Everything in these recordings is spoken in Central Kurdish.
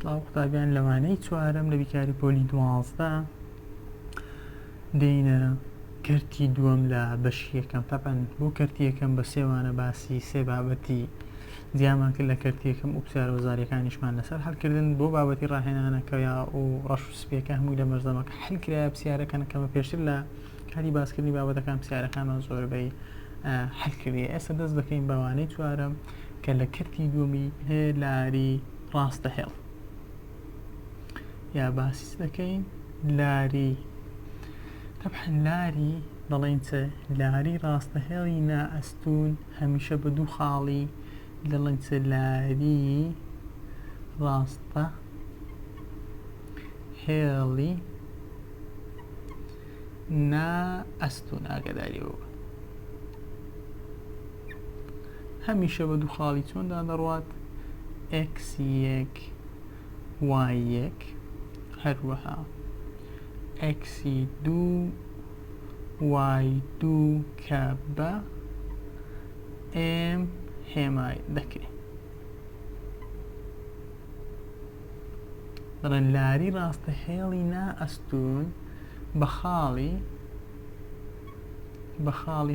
سڵاو قوتابیان لەوانەی چوارەم لە بیکاری پۆلی 12 دێینە کەرتی دووەم لە بەشی یەکەم. تاپەن بۆ کەرتی یەکەم بە سێوانە باسی سێ بابەتی جیامان کرد لە کەرتی یەکەم و پرسیارە وەزاریەکانیشمان لەسەر هەڵکردن بۆ بابەتی ڕاهێنانەکەوە و ڕەش و سپیەکە هەمووی لە مەرزەمەکە هەڵکرایە پرسیارەکانەکەمە پێشتر لە کاری باسکردنی بابەتەکان پرسیارەکانمان زۆربەی هەڵکردی. ئێستا دەست دەکەین بەوانەی چوارەم کە لە کەرتی دووەمی لاری ڕاستەهێڵ یا باسیس دەکەین لاری. طبعا لاری دەڵێن چە لاری ڕاستەهێڵی نائەستوون هەمیشە بە دوو خاڵی دەڵێن چە لاری ڕاستەهێڵی نائەستوون. ئاگاداریەوە هەمیشە بە دوو خاڵی چۆندا دەڕوات x1 y1 هەروەها x2 y2 کە بە m هێمای دەکرێت. دەڵێن لاری ڕاستەهێڵی نائەستوون بە خاڵی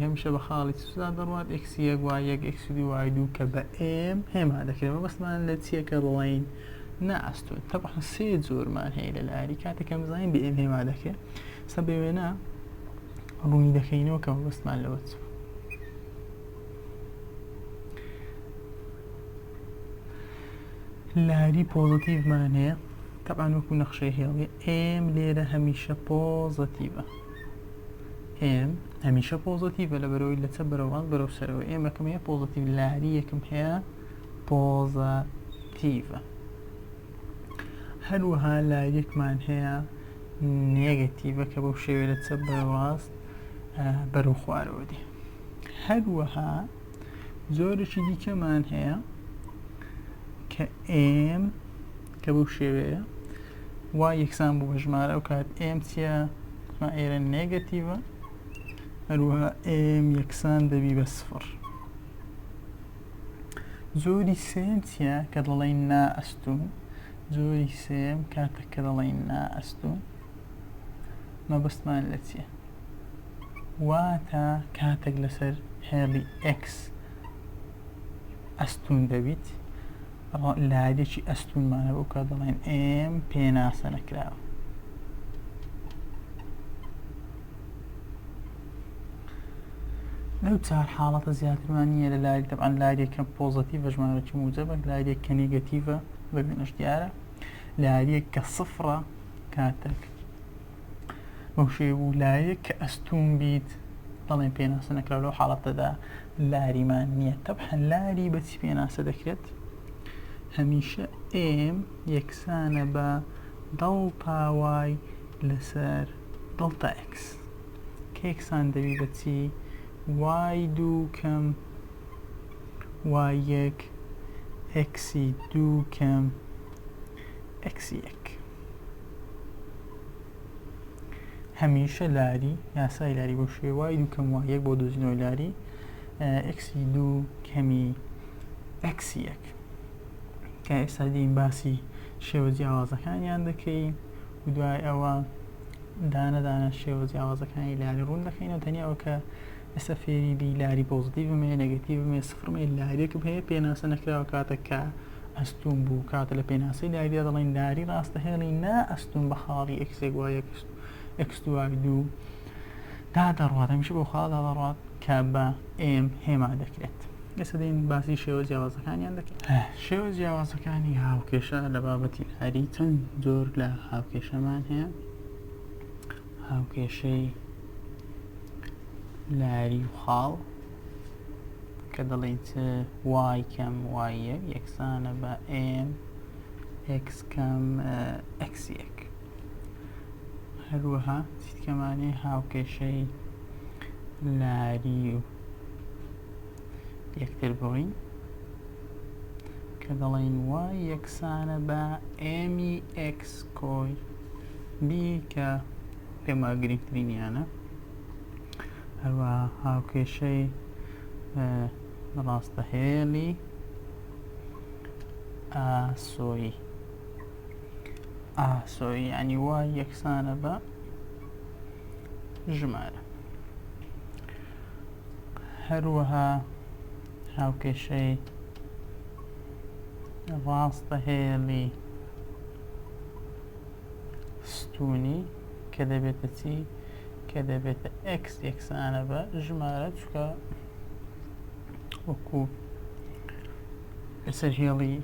هەمیشە بە خاڵی چدا دەڕوات x1 y1 x2 y2 کە بە m هێما دەکرێت. بەسمان لە چیەکە بڵین نائەستوون. طبعا سێ جۆرمان هەیە لە لاری کاتێکە بزانین بە m هێما دەکرێت سە بە وێنە ڕوونی دەکەینەوە کە بەستمان لەوە چوو. لاری پۆزتیڤمان هەیە طبعا وەکو نەخشەی هێڵی m لێرە هەمیشە پۆزتیڤە. m هەمیشە پۆزتیڤە لە بەرەوەی لە چە بەرەوڕاست بەرەو سەرەوە m یەکەم هەیە پۆزتیڤ لاری یەکەم هەیە پۆزتیڤە. هەروەها لاریەکمان هەیە نێگەتیڤە کە بەو شێوەیە لە چە بەرەوڕاست بەرەو خوارەوە دێ. هەروەها زۆرێکی دیکەمان هەیە کە m کە بەو شێوەیە وای یەکسان بوو بە ژمارە و کات m چیە ئێرە نێگەتیڤە هەروەها m یەکسان دەبی بە سفر. زۆری سێم چیە کە دەڵێن نائەستوون. زۆری سێم کاتێک کە دەڵێن نائەستوون مەبەستمان لە چیە؟ واتە کاتێک لەسەر هێڵی x ئەستوون دەبیت لارێکی ئەستوونمانە بۆ کات دەڵێن m پێناسە نەکراوە. لەو چار حاڵەتە زیاترمان نییە لە لاری. طبعا لاریەکە پۆزتیڤە ژمارەی موجبە، لاریەک کە نێگەتیڤە بەبێنەش دیارە، لاریەک کە سفرە کاتێک بەو شێوە بوو، لاریەک کە ئەستوون بیت دەڵێن پێناسە نەکراوە. لەو حاڵەتەدا لاریمان نییە. طبعا لاری بەچی پێناسە دەکرێت؟ هەمیشە m یەکسانە بە دڵتا y لەسەر دڵتا x کە یەکسان دەبی بەچی y2 کەم y1 x2 کەم x1. هەمیشە لاری یاسای لاری بۆ شێوە y2 کەم y1 بۆ دۆزینەوەی لاری x2 کەمی x1 کە ئێستا دێین باسی شێوە جیاوازەکانیان دەکەین و دوای ئەوە دانەدانە شێوە جیاوازەکانی لاری ڕوون دەکەینەوە. تەنیا ئەو کە ئێستا فێری لاری پۆزتیڤمێ نێگەتیڤمێ سفرمێ لاریەکم هەیە پێناسە نەکراوە کاتێک کە ئەستوون بوو. کاتە لە پێناسەی لاریە دەڵێن لاری ڕاستەهێڵی نائەستوون بە خاڵی x1 y1 x2 y2 دادەڕوات هەمیشە بۆ خاڵدا دەڕوات کە بە m هێما دەکرێت. ئێستا دێین باسی شێوە جیاوازەکانیان دەکەین. شێوە جیاوازەکانی هاوکێشە لە بابەتی لاری چەند جۆر لە هاوکێشەمان هەیە. هاوکێشەی لاری و خاڵ کە دەڵێن y کەم y1 یەکسانە بە m x کەم x1. هەروەها چیتکەمانێ هاوکێشەی لاری و یەکتر بڕین کە دەڵێن y یەکسانە بە m x کۆی b کە پێما گرنگترینیانە. هەروەها هاوکێشەی ڕاستەهێڵی ئاسۆیی ئاسۆی یعنی وای یەکسانە بە ژمارە. هەروەها هاوکێشەی ڕاستەهێڵی ستوونی کە دەبێتە چی؟ کە دەبێتە x یەکسانە بە ژمارە، چکە وەکو لەسەر هێڵی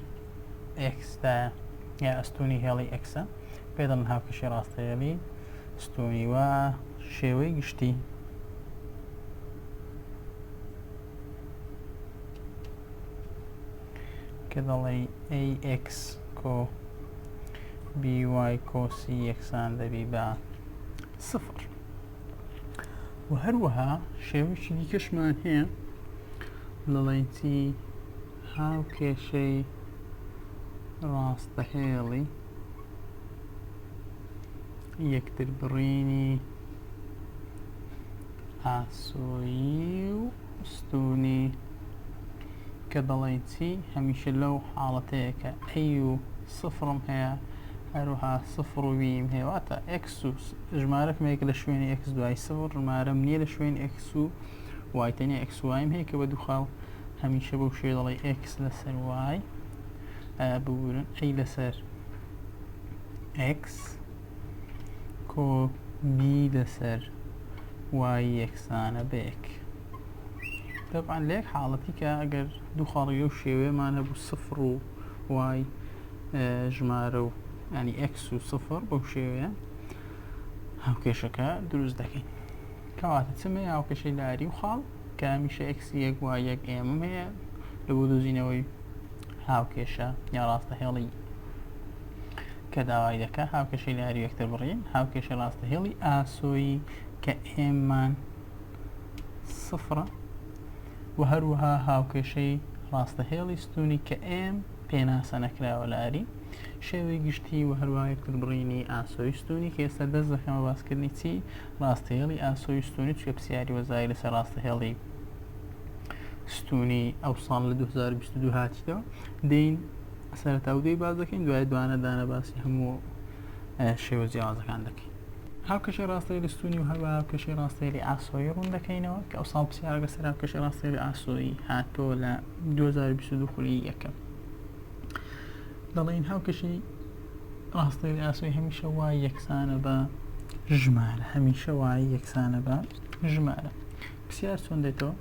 ئێکسدا یا ئەستوونی هێڵی ئەکسە پێدەڵێن هاوکێشەی ڕاستەهێڵی ستوونی. وە شێوەی گشتی کە دەڵێ ax کۆ by کۆسی یەکسان دەبی بە سفر. و هەروەها شێوەیەکی دیکەشمان هەیە، دەڵێن چی؟ هاوکێشەی ڕاستەهێڵی یەکتر بڕینی ئاسۆیی و ستوونی کە دەڵێن چی؟ هەمیشە لەو حاڵەتەیە کە ئەی و سفرم هەیە هەروەها سفر و ویم هەیە، واتە x و ژمارەکمێک لە شوێنی x دوای سفر، ژمارەم نییە لە شوێنی x و y، تەنیا x و y هەیە کە بە دوو خاڵ هەمیشە بەو شێوەیە دەڵێ x لەسەر y ببورن ئەی لەسەر x کۆ b لەسەر y یەکسانە بە یەک. طبعا لە یەک حاڵەتی کە ئەگەر دوو خاڵی ئەو شێوەیەمان هەبوو سفر و y ژمارە و ینی x و سفر بەو شێوەیە هاوکێشەکە دروست دەکەین. کەواتە چمە هاوکێشەی لاری و خاڵ کە هەمیشە x یەک y یەک ئێمەم هەیە لە بۆ دۆزینەوەی هاوکێشە یا ڕاستەهێڵی کە داوای دەکە هاوکێشەی لاری یەکتر بڕین، هاوکێشە ڕاستەهێڵی ئاسۆیی کە ئێمان سفرە، و هەروەها هاوکێشەی ڕاستەهێڵی ستوونی کە ئێم پێناسە نەکراوە لاری. شێوەی گشتی و هەروەها یەکتر بڕینی ئاسۆی ستوونی کە ئێستا دەست دەکەمە باسکردنی چی؟ ڕاستەهێڵی ئاسۆی ستوونی، چکە پرسیاری وەزایی لەسەر ڕاستەهێڵی ستوونی ئەو ساڵ لە 2022 هاتیتەوە. دەین سەرەتا و دەی باز دەکەین، دوای دوانە دانە باسی هەموو شێوە جیاوازەکان دەکەین. هاوکێشەی ڕاستەهێڵی ستوونی و هەروەها هاوکێشەی ڕاستەهێڵی ئاسۆیی ڕوون دەکەینەوە کە ئەو ساڵ پرسیارە لەسەر هاوکێشەی ڕاستەهێڵی ئاسۆیی هاتۆ لە 2022 خولی یەکەم. دەڵێن هاوکێشەی ڕاستەهێڵی ئاسۆیی هەمیشە وای یەکسانە بە ژمارە، هەمیشە وای یەکسانە بە ژمارە. پرسیار چۆن دێتەوە؟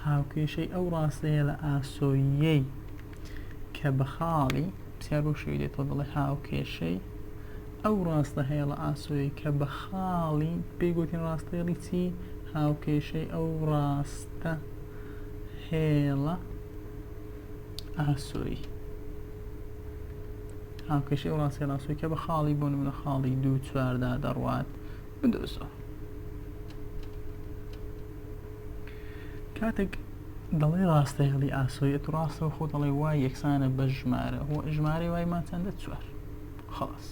هاوکێشەی ئەو ڕاستەهێڵە ئاسۆییەی کە بە خاڵی، پرسیار بۆ شێوەی دێتەوە، دەڵێ هاوکێشەی ئەو ڕاستەهێڵە ئاسۆیی کە بە خاڵی پێی گوتین ڕاستەهێڵی چی؟ هاوکێشەی ئەو ڕاستەهێڵە ئاسۆیی، هاوکێشەی ئەو ڕاستەهێڵە ئاسۆیی کە بە خاڵی بۆ نمونە خاڵی 2 4 دەڕوات بدۆزەوە. کاتێک دەڵێ ڕاستەهێڵی ئاسۆیی ئەتو ڕاستەوە خۆ دەڵێ وای یەکسانە بە ژمارە، ژمارەی وایمان چەندە؟ 4. خەڵاس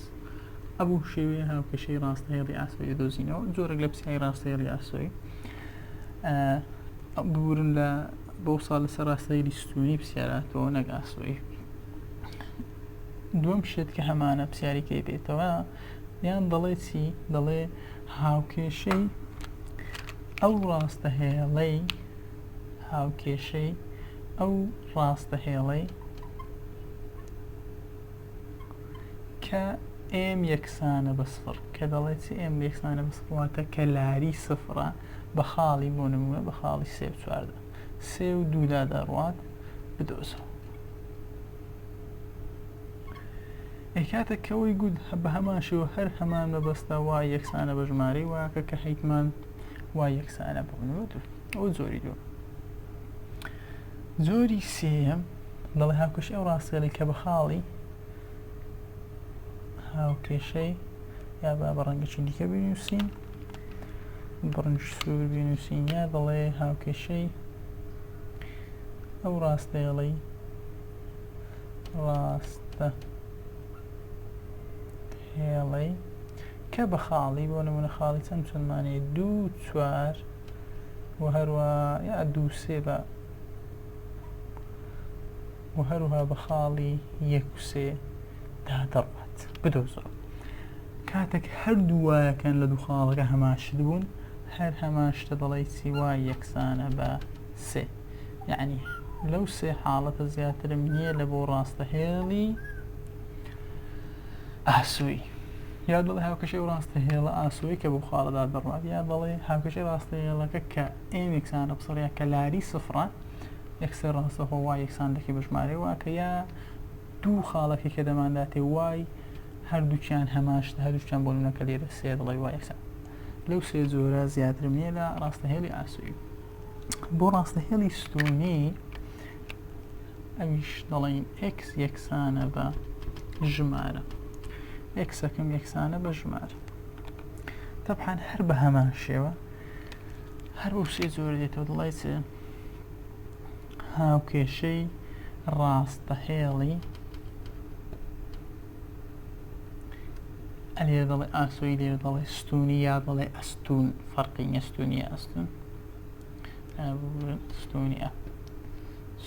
ئەبوو شێوەیە هاوکێشەی ڕاستەهێڵی ئاسۆیی دۆزینەوە. جۆرێک لە پرسیاری ڕاستەهێڵی ئاسۆیی ببورن لە بەو ساڵ لەسەر ڕاستەهێڵی ستوونی پرسیاراتەوە نەک ئاسۆیی. دووەم شت کە هەمانە پرسیاریکەی بێتەوە یان دەڵێ چی؟ دەڵێ هاوکێشەی ئەو ڕاستەهێڵەی، هاوکێشەی ئەو ڕاستەهێڵەی کە ئێم یەکسانە بە سفر، کە دەڵێ چی؟ ئێم یەکسانە بە سفر واتە کە لاری سفرە بە خاڵی بۆ نمونە بە خاڵی 3 و 4 3 و 2 دەڕوات بدۆزەوە. کاتێک کەوەی گوت بە هەمان شێوە هەر هەمان مەبەستە وای یەکسانە بە ژمارەی واکە کە حیتمان وای یەکسانە بوونەوە. ئەو زۆری دوو. زۆری سێم دەڵێ هاوکێشەی ئەو ڕاستەهێڵی کە بە خاڵی، هاوکێشەی یا با بە ڕەنگەی دیکە بنووسین، بڕنج سوور بنووسین، یا دەڵێ هاوکێشەی ئەو ڕاستەهێڵەی کە بە خاڵی بۆ نمونە خاڵی چەند چەندمانەیە 2 4 و هەروە یا 2 3 بە و هەروها بە خاڵی 1 و 3 دەڕوات بدۆزەوە. کاتێک هەردوو وایەکان لە دوو خاڵەکە هەماشت بوون هەر هەماشتە دەڵێ چی وای یەکسانە بە سێ یعنی لەو سێ حاڵەتە زیاترم نییە لە بۆ ڕاستەهێڵی ئاسووی یا دڵێ هاوکەشەی ڕاستەهێڵە ئاسووی کە بۆ خاڵەدا دەڕوات یا دەڵێ هاوکەشەی ڕاستەهێڵەکە کە ئێم یەکسانە بسەڕیا کە لاری سفرە یەکسەر ڕاستەخۆ وای یەکسان دەکەی بە ژمارە واکە یا دوو خاڵەکەی کە دەمانداتێ وای هەردووچیان هەماشتە هەردووچیان بۆ نمونەکە لێرە سێ دڵی وای یەکسان لەو سێ جۆرە زیاترم نییە لە ڕاستەهێڵی ئاسووی بۆ ڕاستەهێڵی ستونی ئەویش دەڵێن x یەکسانە بە ژمارە یەکسەکەم یەکسانە بە ژمارە تەبحان هەر بە هەمان شێوە هەر بۆ سێ جۆرە دێتەوە دڵی چ هاوکێشەی ڕاستەهێڵی لێرە دەڵێ ئاسووی لێرە دەڵێ ستونی یا دەڵێ ئەستون فەرقی نییە ستونی ئەستون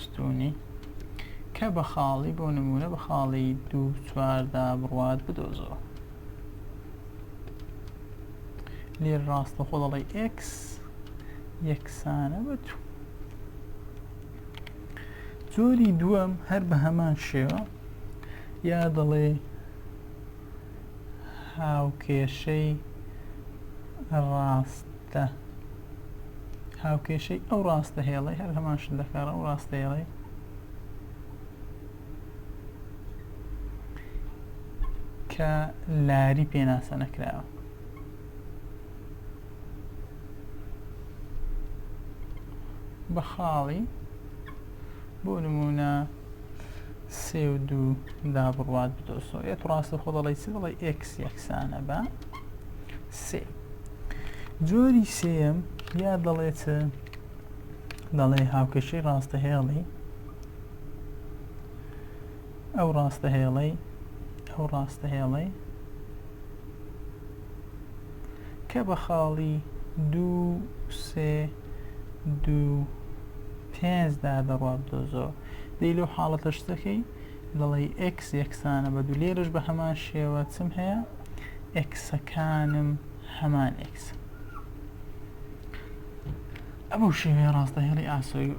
ستونی کە بە خاڵی بۆ نمونە بە خاڵی 2-4دا بڕوات بدۆزەوە لێر ڕاستەخۆ دەڵێ x یەکسانە بە 2 جۆری دووەم هەر بە هەمان شێوە یا دەڵێ هاوکێشەی ڕاستە هاوکێشەی ئەو ڕاستەهێڵەی هەر هەمان شت دەکارە ئەو ڕاستەهێڵەی کە لاری پێناسە نەکراوە بە خاڵی بۆ نمونە 3-2 بڕوات بدۆسەوە یەت ڕاستەخۆ دەڵێ چی دەڵێ x یەکسانە بە 3 جۆری سێم یا دەڵێت دەڵێ هاوکێشەی ڕاستەهێڵی ئەو ڕاستەهێڵەی کە بە خاڵی 2-3-2-5دا دەڕوات بدۆزەوە دەی لەو حاڵەتە شتەکەی دەڵێ x یەکسانە بە 2 لێرەش بە هەمان شێوە چم هەیە xەکانم هەمان x ئەو شێوەیە ڕاستەهێڵی ئاسۆی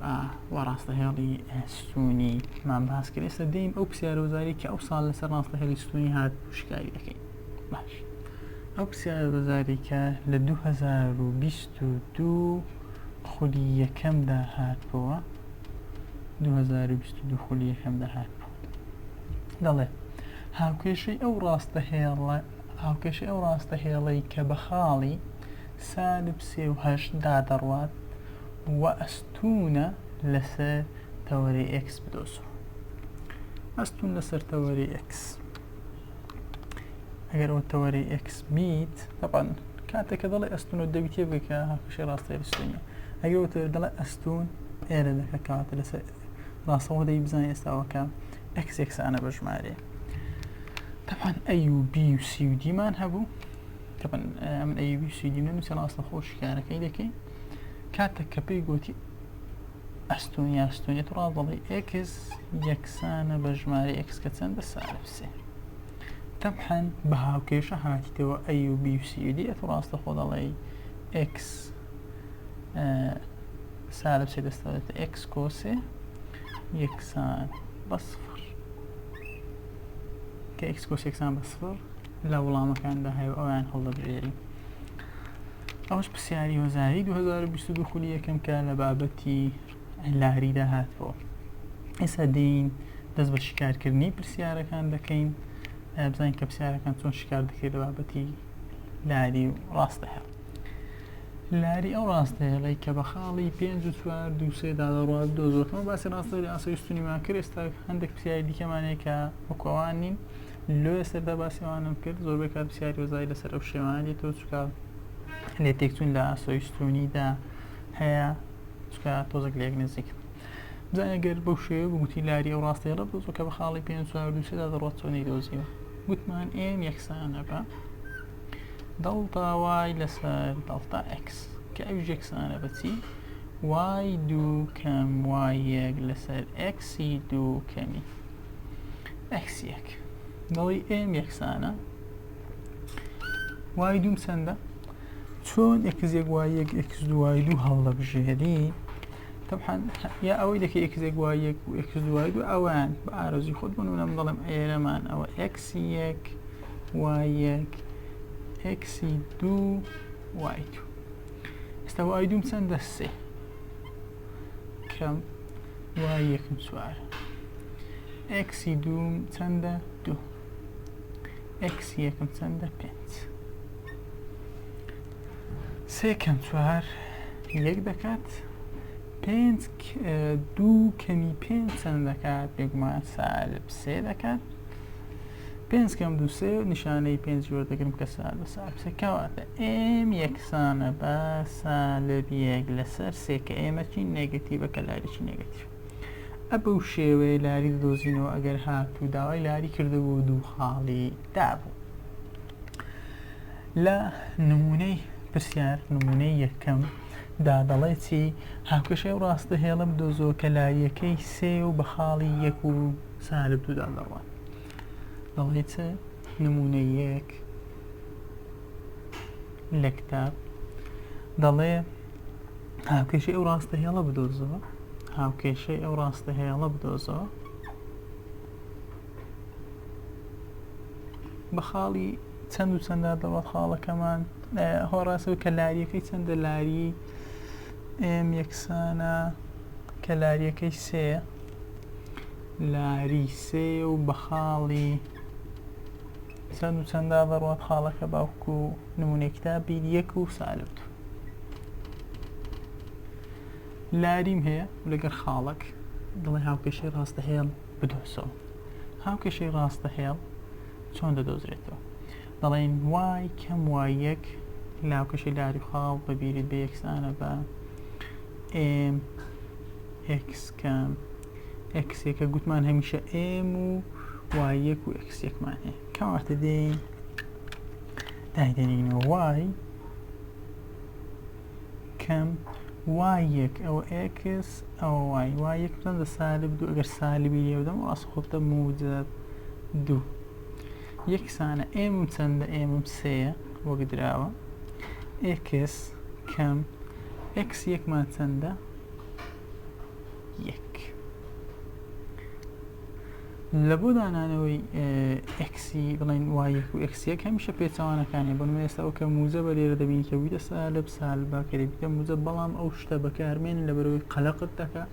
و ڕاستەهێڵی ستونی مان باس کرد ئێستا دەیم ئەو پرسیارەوەزاری کە ئەو ساڵ لەسەر ڕاستەهێڵی ستونی هات شکاری دەکەین باش ئەو پرسیارەوەزاری کە لە 2022 خولی یەکەمدا هاتبووە 2022 خولی یەکەمدا هاتبوو دەڵێ هاوکێشەی ئەو ڕاستەهێڵەی کە بە خاڵی -3.8 دەڕوات و ئەستونە لەسەر تەوەرەی x بدۆزەوە ئەستون لەسەر تەوەرەی x ئەگەر ئەوە تەوەرەی x بیت طبعاً کاتێککە دەڵێ ئەستونە دەبیتێ بکە هاوکێشەی ڕاستەهێڵی ستونیە ئەگەوتە دەڵێ ئەستون ئێرە دەکە کاتە لەسەر ڕاستەوە دەی بزانێ ئێستاوەکە x یەکسانە بە ژمارەیە طبعاً A و B و C و D مان هەبوو طبعاً من A و B و C و D نەنووسێ ڕاستەخۆ شکارەکەی دەکەی کاتێک کە پێی گوتی ئەستونیەت ڕاست دەڵێ x یەکسانە بە ژمارە x کە چەند بە -3 طبعاً بە هاوکێشە هاتیتەوە A و B و C و D ئەت ڕاستەخۆ دەڵێ x -3 دەستەوێتە x کۆسێ یەکسان بە 0 کە x کۆس یەکسان بە 0 لە وەڵامەکاندا هەیە ئەویان هەڵدەبژێری ئەوش پرسیاری وەزاری 2022 خولی یەکەم کە لە بابەتی لاریدا هاتبووە ئێستا دێین دەست بە شیکارکردنی پرسیارەکان دەکەین بزانین کە پرسیارەکان چۆن شیکار دەکەێت لە بابەتی لاری و ڕاستەهێڵ لاری ئەو ڕاستەهێڵەی کە بە خاڵی 5-4-2-3دا دەڕوات دۆزەوە باسی ڕاستەهێڵی ئاسۆی ستونیمان کرد ئێستا هەندێک پرسیاری دیکەمانەیە کە وەکوەوان نین لۆ ئێستادا باسیوانم کرد زۆربەی کات پرسیاری وەزاری لەسەر ئەو شێوانە دێتەوە چکە لێ تێکچوون لە ئاسۆی ستونیدا هەیە چکە تۆزێک لێک نزیک بزانێ گەر بەو شێوە بگوتی لاری ئەو ڕاستەهێڵە بدۆزەوە کە بە خاڵی 5-4-2-3دا دەڕوات چۆنی دۆزیوە گوتمان ئێم یەکسانە بە دەڵتا وای لەسەر دەڵتا x کە ئەویش یەکسانە بە چی وای 2 کەم وای 1 لەسەر xی 2 کەمی x 1 دەڵی ئێم یەکسانە وای دوم چەندە؟ چۆن x1 y1 x2 y2 هەڵە بژێری طبعا یا ئەوەی دەکەی x1 y1 و x2 y2 ئەوان بە ئارەزوی خۆت بوون و لەم دەڵێم ئێرەمان ئەوە x1 y1 x2 y2 ئێستا y دوم چەندە؟ 3 کەم y1 4 x دوم چەندە؟ 2 x1 چەندە؟ 5 3 کەم 4 1 دەکات 5 2 کەمی 5 چەند دەکات؟ بێگومان سالب 3 دەکات 5 کەم 2 3 نیشانەی 5 وەردەگرم کە سالب سالب 3 کەواتە ئێم یەکسانە بە سالب 1 لەسەر 3 کە ئێمە چی نێگەتیڤە کە لارێکی نێگەتیڤ ئەبەو شێوەیە لاری دۆزینەوە ئەگەر هاتوو داوای لاری کردەوە دوو خاڵی دابوو لە نمونەی پرسیار نمونەی یەکەم دا دەڵێ چی هاوکەشەی ئەو ڕاستە هێڵە بدۆزەوە کە لایەکەی 3 و بە خاڵی 1 و سالب 2 دا دەڕوات دەڵێ چ نمونەی یەک لە کتاب دەڵێ هاوکێشەی ئەو ڕاستە هێڵە بدۆزەوە هاوکێشەی ئەو ڕاستە هێڵە بدۆزەوە بە خاڵی چەند و چەندە دەڵێت خاڵەکەمان هۆڕاستەوە کە لاریەکەی چەندە لاری ئێم یەکسانە کە لاریەکەی 3 لاری 3 و بە خاڵی چەند و چەندە دەڕوات خاڵەکە باوکو نمونەی کتابی 1 و سالب 2 لاریم هەیە لەگەر خاڵک دڵێ هاوکێشەی ڕاستە هێڵ بدۆزەوە هاوکێشەی ڕاستە هێڵ چۆن دەدۆزرێتەوە دەڵێن وای کەم وای1 هاوکێشەی لاری خاڵ بەبیریت بە یەکسانە بە ئێم x کەم x1 کە گوتمان هەمیشە ئێم و y1 و x1 مان هەیە کەواتە دێین دایدەنینەوە وای کەم y1 ئەوە x ئەوە y1 چەندە سالب 2 ئەگەر سالبی لێ بدەم ڕاست خۆتە موجب 2 یەکسانە ئێمم چەندە ئێمم 3 وەک دراوە x کەم x1 مان چەندە 1 لە بۆ دانانەوەی xی بڵین y1 و x1 هەمیشە پێچەوانەکانی بۆ نمونە ئێستا ئەو کە موجبە لێرە دەبینی کە بیتە سالب سالبە کە دەبیتە موجب بەڵام ئەو شتە بەکارمێنن لەبەرەوەی قەلەقت دەکات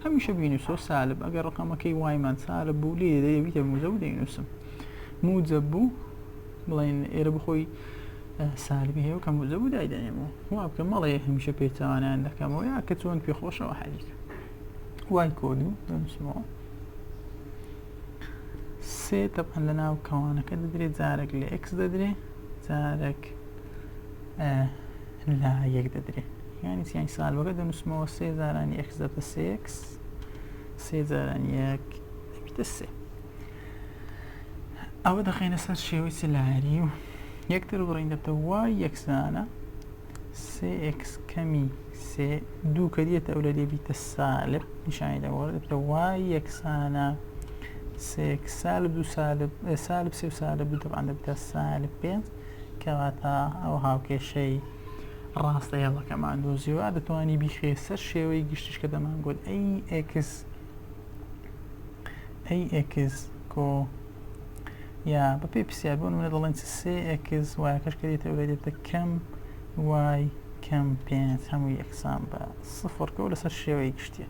هەمیشە بینوسۆ سالب ئەگەر ڕقەمەکەی وایمان سالب بوو لێ دەبیتە موجب و دەینوسم موجب بوو بڵین ئێرە بخۆی سالبی هەیە و کە موجب و دایدەنێمەوە وا بکە مەڵێ هەمیشە پێچەوانیان دەکەمەوە یا کە چۆن پێخۆشەوە حەلیکە وای کۆدو دەنووسمەوە 3 طبعا لە ناو کەوانەکە دەدرێت جارێک لە x دەدرێت جارێک لە 1 دەدرێت یعنی چیانی سالبەکە دەنووسمەوە 3 جارانی x دەبێتە 3x 3 جارانی 1 دەبێتە 3 ئەوە دەخینە سەر شێوەی سلاری و یەکتر بڕین دەبێتە y یەکسانە 3x کەمی 3 2 کە دیێتە ئەو لە دەبێتە سالب نیشانی دەوەڕێت دەبێتە y یەکسانە 3 سالب 2 سالب 3 و سالب 2 طبعا دەبێتە سالب 5 کەواتە ئەو هاوکێشەی ڕاستە هێڵەکەمان دۆزیەوە دەتوانی بیخێ سەر شێوەی گشتیش کە دەمانگوت AX کۆ یا بە پێی پرسیار بۆ نمونە دەڵێن 3x وایەکەش کە دێتە ئەو دێتە کەم y کەم 5 هەموو یەکسان بە 0 کەەوە لەسەر شێوەی گشتیە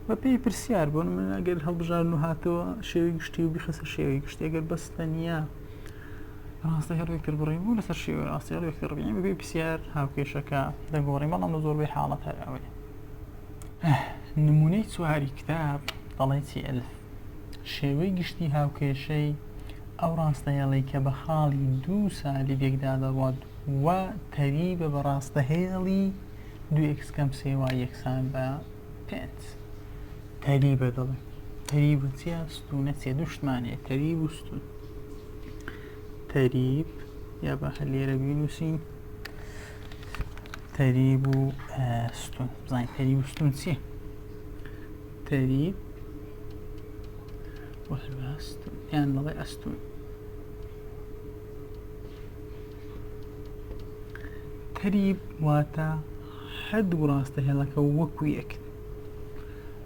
بە پێی پرسیار بۆ نمونە ئەگەر هەڵبژارن و هاتەوە شێوەی گشتی و بیخەسەر شێوەی گشتی ئەگەر بەستە نییە ڕاستە هەر وەکتر بڕین بوو لەسەر شێوەی ڕاستی هەر وەکتر بڕین بە پێی پرسیار هاوکێشەکە دەگۆڕین بەڵام لە زۆربەی حاڵەت هەر ئەوەیە نمونەی چواری کتاب دەڵێ چی ئەلف شێوەی گشتی هاوکێشەی ئەو ڕاستە هێڵەی کە بە خاڵی 2 سالب 1 دا دەڕوات و تەریبە بە ڕاستە هێڵی 2x کەم 3 y یەکسان بە 5 تەریبە دەڵێ تەریب و چیە ستونە چیە دوو شتمانەیە تەریب و ستون تەریب یا بە هەر لێرە بینووسین تەریب و ستون بزانین تەریب و ستون چیە تەریب و هەروە ستون یان دەڵێ ئەستون تەریب واتە هەردوو ڕاستەهێڵەکە وەکو یەک.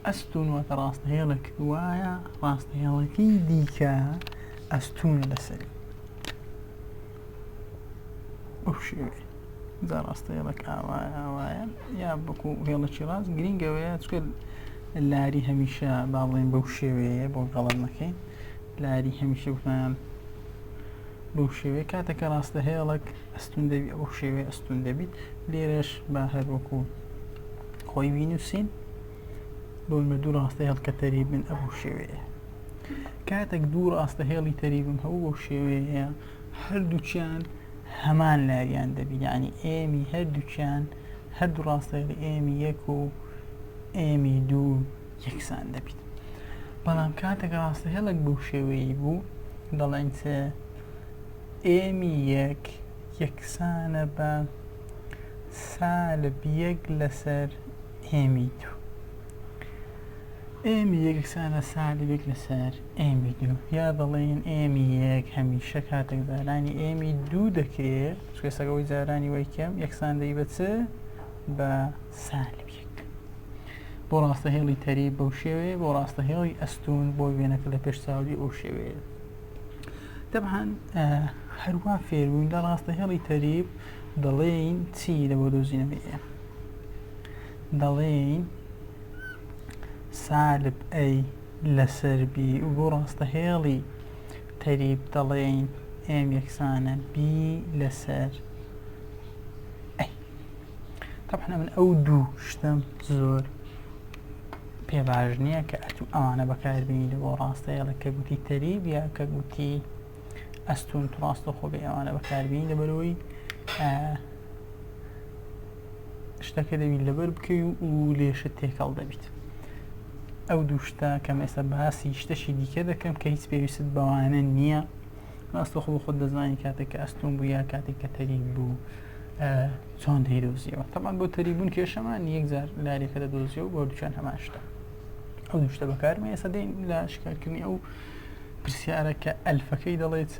ئەستون واتە ڕاستەهێڵێک وایە ڕاستەهێڵەکەی دیکە ئەستونە لەسەری ئەو شێوەیە. جا ڕاستەهێڵەک ئاوایە یا بەکو هێڵەکی ڕاست گرنگەوەیە چکە لاری هەمیشە با بڵێن بەو شێوەیە بۆ گەڵەت نەکەین. لاری هەمیشە بتوانان بەو شێوەیە کاتێکە ڕاستەهێڵێک ئەستون دەبی ئەو شێوەیە ئەستون دەبیت. لێرەش با هەروەکو خۆی بینووسین بۆمە دوو ڕاستەهێڵ کە تەریبن ئەو شێوەیە. کاتێک دوو ڕاستەهێڵی تەریبم هەبوو بەو شێوەیە هەردووچیان هەمان لاریان دەبی، یعنی ئێمی هەردووچیان هەردوو ڕاستەهێڵی ئێمی یەک و ئێمی دوو یەکسان دەبیت. بەڵام کاتێک ڕاستەهێڵێک بەو شێوەیە بوو دەڵێن ئێمی یەک یەکسانە بە سالب یەک لەسەر ئێمی دوو. ئێمی یەکسانە سالب یەک لەسەر ئێمی دوو، یا دەڵێن ئێمی یەک هەمیشە کاتێک زارانی ئێمی دوو دەکرێت چکە سەگەوەی زارانی وەی کەم یەکسان دەی بە چ بە سالب یەک. بۆ ڕاستەهێڵی تەریب بەو شێوەیە، بۆ ڕاستەهێڵی ئەستون بۆ وێنەکە لە پێش چاوی ئەو شێوەیە. طبعا هەروە فێربووین لە ڕاستەهێڵی تەریب دەڵێین چی لە بۆ دۆزینەوەیە، دەڵێین سالب ئەی لەسەر بی و بۆ ڕاستەهێڵی تەریب دەڵێین ئێم یەکسانە بی لەسەر ئەی. طبعا من ئەو دوو شتم زۆر پێ باش نییە کە ئەوانە بەکاربیین لە بۆ ڕاستەهێڵێک کە گوتی تەریب یا کە گوتی ئەستون ڕاستە خۆ بێ ئەوانە بەکاربیین لەبەرەوەی شتەکە دەبیت لەبەر بکەی و لێشت تێکەڵ دەبیت. ئەو دوو شتە کەم ئێستا باسی شتەشی دیکە دەکەم کە هیچ پێویست بەوانە نییە. ڕاستە خۆ خۆت دەزانی کاتێک کە ئەستون بوو یا کاتێک کە تەریب بوو چۆن دەیدۆزیەوە. طبعا بۆ تەریبوون کێشەمان یەکجار لارێکە دەدۆزیەوە بۆ دووچان هەمان شتە. ئەو دوو شتە بەکارمە. ئێستا دێین لە شکارکردنی ئەو پرسیارە کە ئەلفەکەی دەڵێت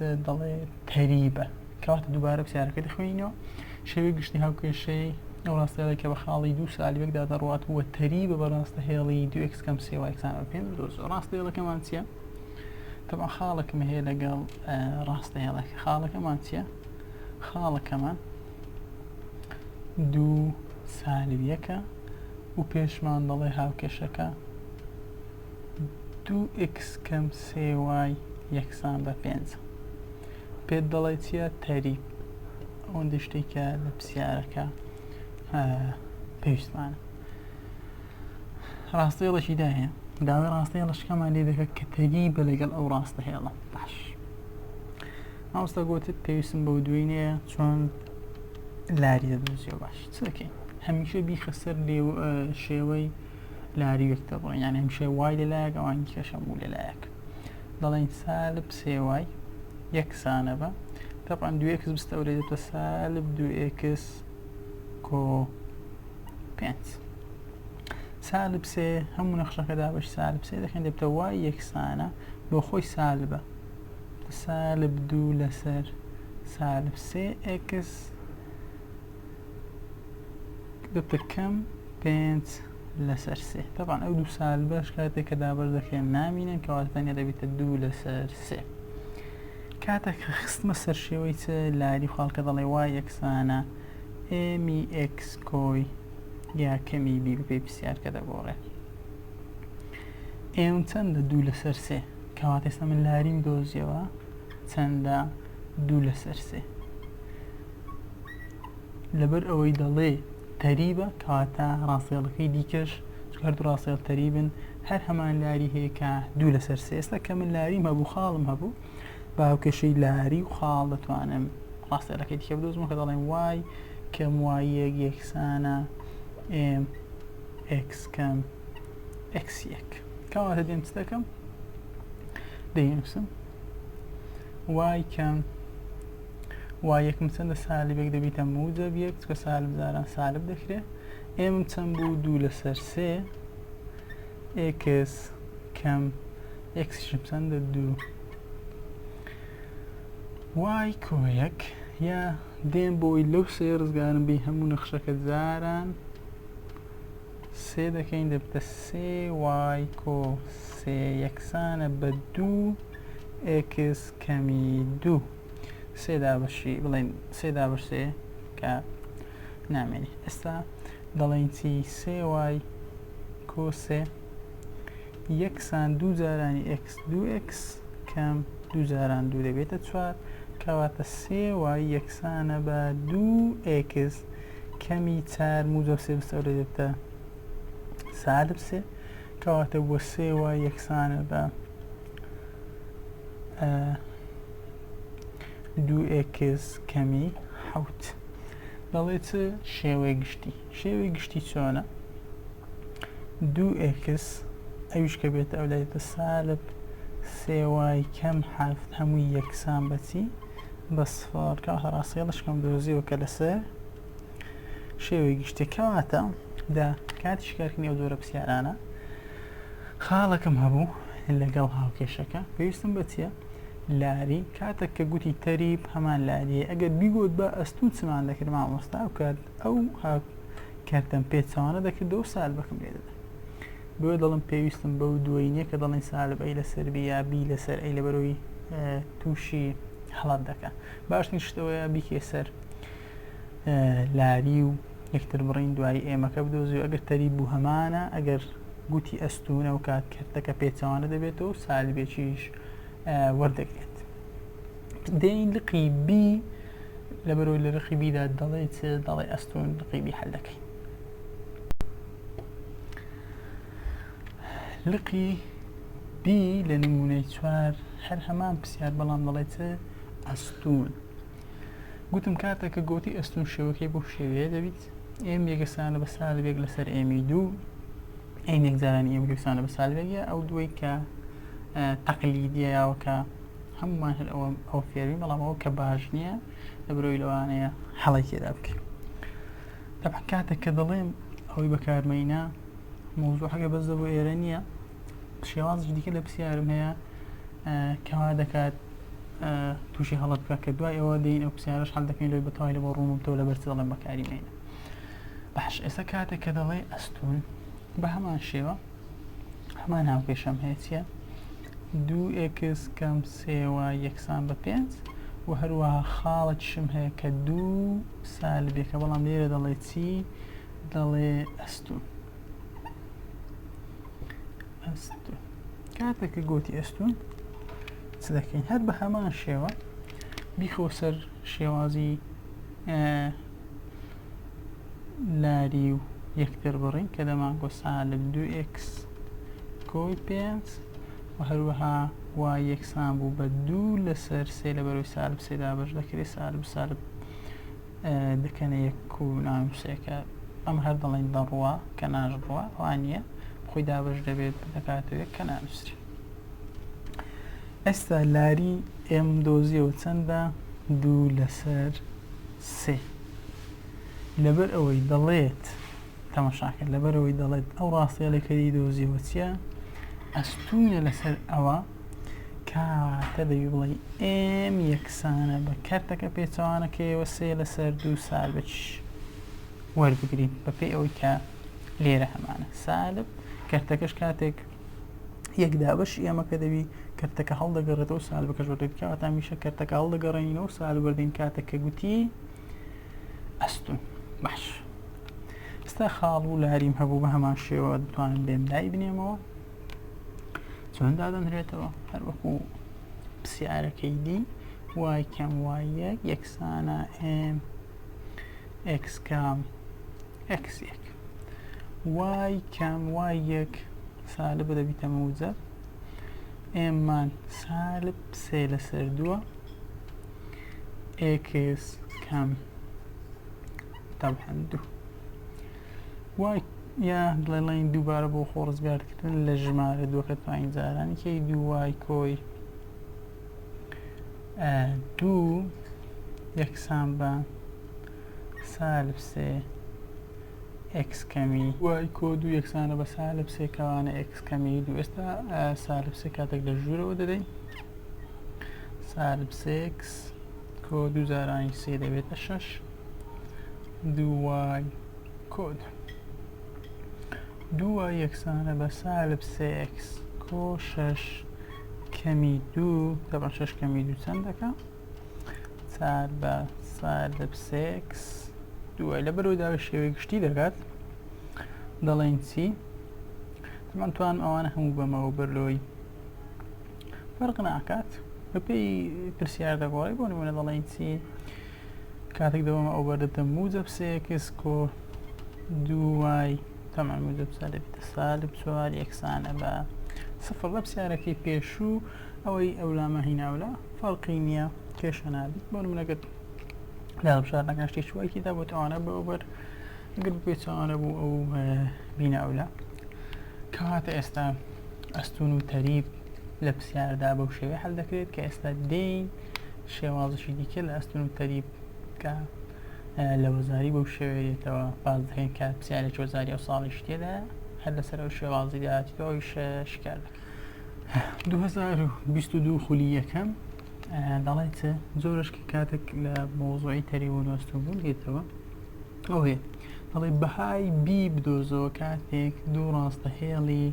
تەریبە، کەواتە دووبارە پرسیارەکە دەخوێنینەوە. شێوەی گشتی هاوکێشەی ئەو ڕاستەهێڵێک کە بە خاڵی دوو سالیبێکدا دەڕوات وە تەریبە بە ڕاستەهێڵی 2x کەم 3y یەکسانە بە 5 دۆزەوە. ڕاستەهێڵەکەمان چییە؟ طبعا خاڵەکەمە هەیە لەگەڵ ڕاستەهێڵەکە. خاڵەکەمان چییە؟ خاڵەکەمان 2 سالب یەکە و پێشمان دەڵێ هاوکێشەکە 2x کەم 3y یەکسان بە 5. پێت دەڵێ چییە؟ تەریب. ئەوەندە شتێکە لە پرسیارەکە پێویستمانە. ڕاستەهێڵەشی داهەیە، داوای ڕاستەهێڵەشەکەمان لێ دەکات کە تەریبە لەگەڵ ئەو ڕاستەهێڵە. باش مامۆستا گوتت پێویستم بەو دوێنەیە چۆن لاری دەدۆزیەوە. باش چ دەکەین؟ هەمیشە بیخە سەر شێوەی لاری وەک دەبڵێن، یعنی هەمیشە وای لەلایەک ئەوان کێشە بوو لەلایەک. دەڵێن سالب 3y یەکسانە بە طبعا 2x بستەورێ دێتە سالب 2x کۆ 5. سالب 3 هەموو نەخشەکەدا بەش سالب 3 دەکەین دەبتە y یەکسانە بۆ خۆی سالبە سالب 2 لەسەر سالب 3x دەبتە کەم 5 لەسەر 3. طبعا ئەو دوو سالبەش کاتێک کە دابەر دەکەین نامینن کەواتە تەنیا دەبێتە 2 لەسەر 3. کاتێک خستمە سەر شێوەی چ لاری خاڵکە دەڵێ y یەکسانە ئێمی x کۆی یا کەمی بی بپێی پرسیارکە دەگۆڕێ. ئێم چەندە 2 لەسەر 3 کەواتە ئێستا من لاریم دۆزیەوە چەندە 2 لەسەر 3. لەبەر ئەوەی دەڵێ تەریبە کەواتە ڕاستەهێڵەکەی دیکەش هەردوو ڕاستەهێڵ تەریبن هەر هەمان لاری هەیە کە 2 لەسەر 3. ئێستا کە من لاریم هەبوو خاڵم هەبوو بە هاوکێشەی لاری و خاڵ دەتوانم ڕاستەهێڵەکەی دیکە بدۆزمەوە کە دەڵێن y کەم y یەک یەکسانە ئێم x کەم x یەک. کەواتە دێم چ دەکەم؟ دەینووسم y کەم y یەکم چەندە سالبێک دەبیتە موجب یەک چکە سالب زاران سالب دەکرێت. ئێمم چەند بوو 2 لەسەر 3 x کەم xشم چەندە 2 y کۆ یەک یا دێن بۆی لەو سێ ڕزگارم بێ هەموو نەخشەکە جاران سێ دەکەین دەبتە سێ وای کۆ سێ یەکسانە بە 2 x کەمی 2 سێدا بەشی بڵێن سێدا بەش سێ کە نامێنی ئێستا دەڵێن چی سێ وای کۆ سێ یەکسان دوو جارانی x 2x کەم دوو جاران دوو دەبێتە 4 کەواتە سێ وای یەکسانە بە 2x کەمی 4 موجب سێ بستە لێ دەبتە سالب سێ کەواتە بۆ سێ وای یەکسانە بە 2x کەمی 7 دەڵێت شێوەی گشتی چۆنە 2x ئەویش کە بێتە ئەو لایەتە سالب سێ وای کەم 7 هەمووی یەکسان بەچی بە سفر کەواتە ڕاستیەڵشکەم دۆزیەوە کە لەسەر شێوەی گشتەکەواتە دا کاتی شکارکردنی ئەو جۆرە پرسیارانە خاڵەکەم هەبوو لەگەڵ هاوکێشەکە پێویستم بە چییە لاری کاتێک کە گوتی تەریب هەمان لاریە ئەگەر بیگوت بە ئەستون چمان دەکرد مامۆستا و کات ئەو کارتەم پێچوانە دەکردەوە سالبەکەم لێ دەدا بۆ دەڵم پێویستم بەو دووەینە کە دەڵێن سالب ئەی لەسەر بی یا بی لەسەر ئەی لەبەرەوەی تووشی هەڵات دەکات باشترین شتەوەیە بیکێ سەر لاری و یەکتر بڕین دوای ئێمەکە بدۆزی و ئەگەر تەریب بوو هەمانە ئەگەر گوتی ئەستونە و کات کردەکە پێچوانە دەبێتەوە سالبێکیش وەردەگرێت دێین لقی بی لەبەرەوەی لە ڕقی بیدا دەڵێت دەڵێ ئەستون لقی بی هەل دەکەین لقی بی لە نمونەی 4 هەر هەمان پرسیار بەڵام دەڵێت ئەستون گوتم کاتێککە گوتی ئەستون شێوەکەی بۆ شێوەیە دەبیت ئێم یەکەسانە بە سالبێک لەسەر ئێمی 2 عینێک جارانی ئێم یەکسانە بە سالبێکە ئەو دوای کە تەقلیدیەوە کە هەمومان هەر ئەو فێروین بەڵام ئەوە کە باش نییە لەبەرەوەی لەوانەیە هەڵی تێدا بکەین طبعا کاتێک کە دەڵێم ئەوەی بەکارمەینە مۆزوعەکە بەس بۆ ئێرە نییە شێوازش دیکە لە پرسیارم هەیە کەوا دەکات تووشی هەڵت بکە کە دوای ئەوە دێین ئەو پرسیارەش هەڵ دەکەین لەوەی بەتەواوی لە بۆ ڕوونمتەوە لەبەر دەڵێم بەکاریمەینە باش ئێستا کاتێک کە دەڵێ ئەستون بە هەمان شێوە هەمان هاوکێشەم هەیە چییە 2x کەم 3 وای یەکسان بە 5 و هەروەها خاڵەتیشم هەیە کە 2 سالبێکە بەڵام لێرە دەڵێ چی دەڵێ ئەستون کاتێککە گوتی ئەستون چ دەکەین هەر بە هەمان شێوە بیخۆ سەر شێوازی لاری و یەکتر بڕین کە دەمانگۆ سالب 2x کۆی 5 و هەروەها وای یەکسان بوو بە 2 لەسەر سێ لەبەرەوەی سالب سێدا بەش دەکرێت سالب دەکەنە یەک و ناموسێکە ئەم هەر دەڵێن دەڕوە کە ناژڕوە وانە خۆی دابش دەبێت دەکاتەوە کە نانووسری ئێستا لاری ئێم دۆزیەوە چەندە 2 لەسەر سێ لەبەر ئەوەی دەڵێت تەماشاکە لەبەر ئەوەی دەڵێت ئەو ڕاستیەڵێکەی دۆزیەوە چییە ئەستونە لەسەر ئەوە کاتە دەوی بڵێ ئێم یەکسانە بە کەرتەکە پێچوانەکەیەوە سێ لەسەر 2 سالبەچ وەربگرین بەپێی ئەوەی کە لێرە هەمانە سالب کەرتەکەش کاتێک یەکدا بەش ئێمەکە دەبی کەرتەکە هەڵدەگەڕێتەوە سالبەکەش وەردەگرێت تا میشە کەرتەکە هەڵدەگەڕێنینەوە سالب وەردەین کاتێک کە گوتی ئەستون باش ئێستا خاڵ و لاریم هەبوو بە هەمان شێوە دەتوانم بێم لای بنێمەوە چۆن دادەنرێتەوە هەر وەکو پرسیارەکەی دی وای کەم وای یەک یەکسانە ئێم x کام x یەک وای کەم وای یەک سالب دەبیتە موجب ئێمان سالب سێ لەسەر 2 x کەم طبعا 2 وای یا دڵێڵین دووبارە بۆ خۆڕزگارکردن لە ژمارە دووەکە توانین جارانی کەی 2 وای کۆی 2 یەکسان بە سالب سێ x کەمی وای کۆ 2 یەکسانە بە سالب سێ کەوانە x کەمی 2 ئێستا سالب سێ کاتێک لە ژوورەوە دەدەین سالب 6 کۆ 2003 دەبێتە 6 2y کۆد 2y یەکسانە بە سالب 3x کۆ 6 کەمی 2 طبعا 6 کەمی 2 چەند دەکە 4 بە سالب 3x 2y لە بەرەوەی داوای شێوەی گشتی دەکات دەڵێن چی من توانم ئەوانە هەموو بەمەوە بەرلۆی فەرق ناکات بەپێی پرسیار دەگۆڕی بۆ نمونە دەڵێن چی کاتێک دەوەمە ئەو بەردەبتە موجب 3x کۆ 2y تەمان موجب دەبێتە سالب 4 یەکسانە بە سفر لە پرسیارەکەی پێشوو ئەوەی ئەولامە هیناولا فەرقی نییە کێشە نابێت بۆ نمونەگەت لا بشارنەکان شتێکی وایکیدا بۆ ئەوانە بە ئەوبەر ئەگەر بێتەوانە بوو ئەو بیناولا کەواتە ئێستا ئەستون و تەریب لە پرسیاردا بەو شێوەیە هەڵ دەکرێت کە ئێستا دێین شێوازشی دیکە لە ئەستون و تەریب کە لە وەزاری بەو شێوەیەتەوە باز دەکەین کە پرسیارێکی وەزاری ئەو ساڵیش تێدا هەر لەسەر ئەو شێوازی داهاتیتەوە ئەویش شکار دەکەن 2022 خولی یەکەم دەڵێت زۆرش کاتێک لە مۆزوعی تەریب و نوێستون بوون دێتەوە ئەو هەیە دەڵێ بەهای بی بدۆزەوە کاتێک دوو ڕاستەهێڵی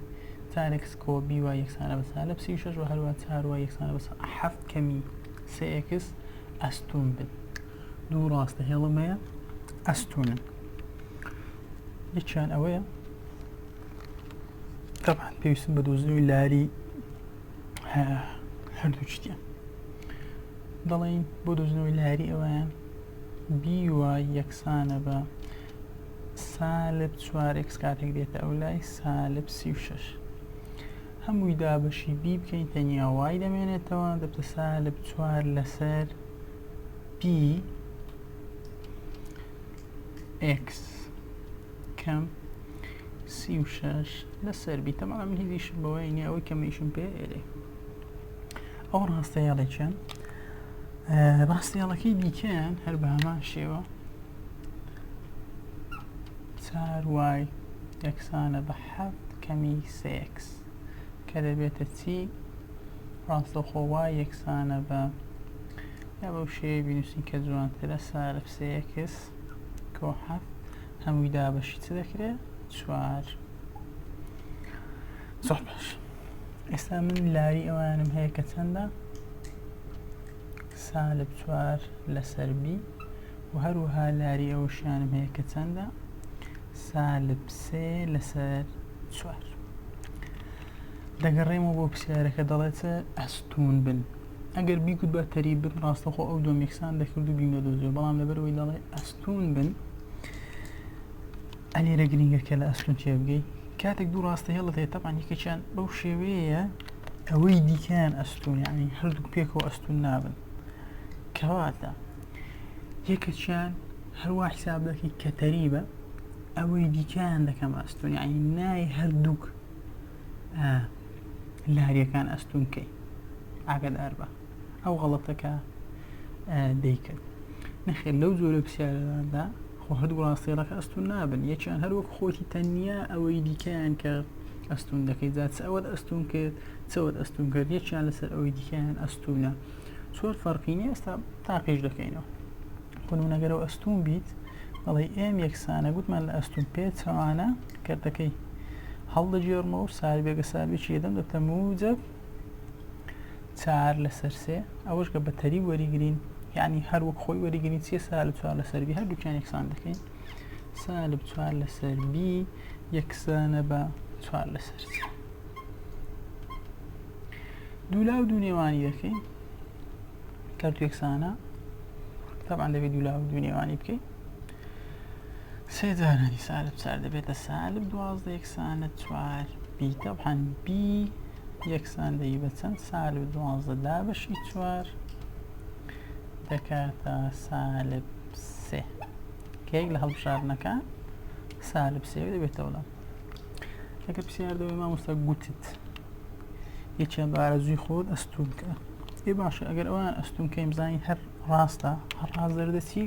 4x کۆ by یەکسانە بە سالب 36 و هەروە 4y یەکسانە بە 7 کەمی 3x ئەستون بن دوو ڕاستەهێڵم هەیە ئەستونن یەکیان ئەوەیە طبعا پێویستم بە دۆزنەوەی لاری هەردوو شتیان دەڵێن بۆ دۆزنەوەی لاری ئەوەیان by یەکسانە بە سالب 4x کاتێک دێتە ئەو لای سالب 36 هەمووی دابەشی بی بکەین تەنیا وای دەمێنێتەوە دەبتە سالب 4 لەسەر b x کەم 36 لەسەر بی تەمام من هیچیشم بەوەی نییە ئەوەی کەمیشم پێ ئێرێ ئەو ڕاستەیاڵێکیان ڕاستەیاڵەکەی دیکەیان هەر بە هەمان شێوە 4y یەکسانە بە 7 کەمی 3x کە دەبێتە چی ڕاستەوخۆ y یەکسانە بە یا بەو شێوەیە بینووسین کە جوانترە سالب 3x کۆ 7 هەمووی دابەشی چ دەکرێت 4 زۆر باش ئێستا من لاری ئەوانم هەیە کە چەندە سالب 4 لەسەر b و هەروەها لاری ئەوشیانم هەیە کە چەندە سالب 3 لەسەر 4 دەگەڕێمەوە بۆ پرسیارەکە دەڵێتە ئەستون بن ئەگەر بیگوت بە تەریب بن ڕاستەخۆ ئەو دۆم یەکسان دەکرد و بینە دۆزیەوە بەڵام لەبەرەوەی دەڵێ ئەستون بن ئەلێرە گرنگە کە لە ئەستون چێ بگەی کاتێک دوو ڕاستە هێڵت هەیە تەبعاً یەکێکیان بەو شێوەیە ئەوەی دیکەیان ئەستون یعنی هەردوو پێکەوە ئەستون نابن کەواتە یەکێکیان هەروە حساب دەکەی کە تەریبە ئەوەی دیکەیان دەکەم ئەستون یعنی نای هەردووک لاریەکان ئەستون کەی ئاگادار بە ئەو غەڵەتەکە دەیکرد نەخێر لەو جۆرە پرسیارەدا خۆ هەردوو ڕاستەیەڵەکە ئەستون نابن یەکیان هەروەک خۆتی تەنیا ئەوەی دیکەیان کە ئەستون دەکەی جات ئەوەت ئەستون کرد چەوەت ئەستون کرد یەکیان لەسەر ئەوەی دیکەیان ئەستونە زۆر فەرقی نییە ئێستا تاقیش دەکەینەوە خۆنمونەگەرەوە ئەستون بیت بەڵێ ئێم یەکسانە گوتمان لە ئەستون پێچەوانە کردەکەی هەڵدەجێڕمەوە سالبێگە سالبێکی یەدەم دەبتە موجب 4 لەسەر 3 ئەوەش کە بە تەریب وەریگرین یعنی هەروەک خۆی وەریگرین چیە سالب 4 لەسەر بی هەردووکیان یەکسان دەکەین سالب 4 لەسەر بی یەکسانە بە 4 لەسەر 3 دوولاو دوو نێوانی دەکەین کەرت یەکسانە طبعا دەبێت دوولاو دوو نێوانی بکەین سێ جارانی سالب 4 دەبێتە سالب 12 یەکسانە 4 بی طبعا بی یەکسان دەی بە چەند سالب 12 دابەشی 4 دەکاتە سالب 3 کێک لە هەڵبژاردنەکە سالب 3 دەبێتەوە لەم ئەگەر پرسیاردەوەی مامۆستا گوتت یەکیان بە ئارەزووی خۆت ئەستون کە ێ باشە ئەگەر ئەوان ئەستون کەیم بزانین هەر ڕاستە هەر ڕاست دەردەچی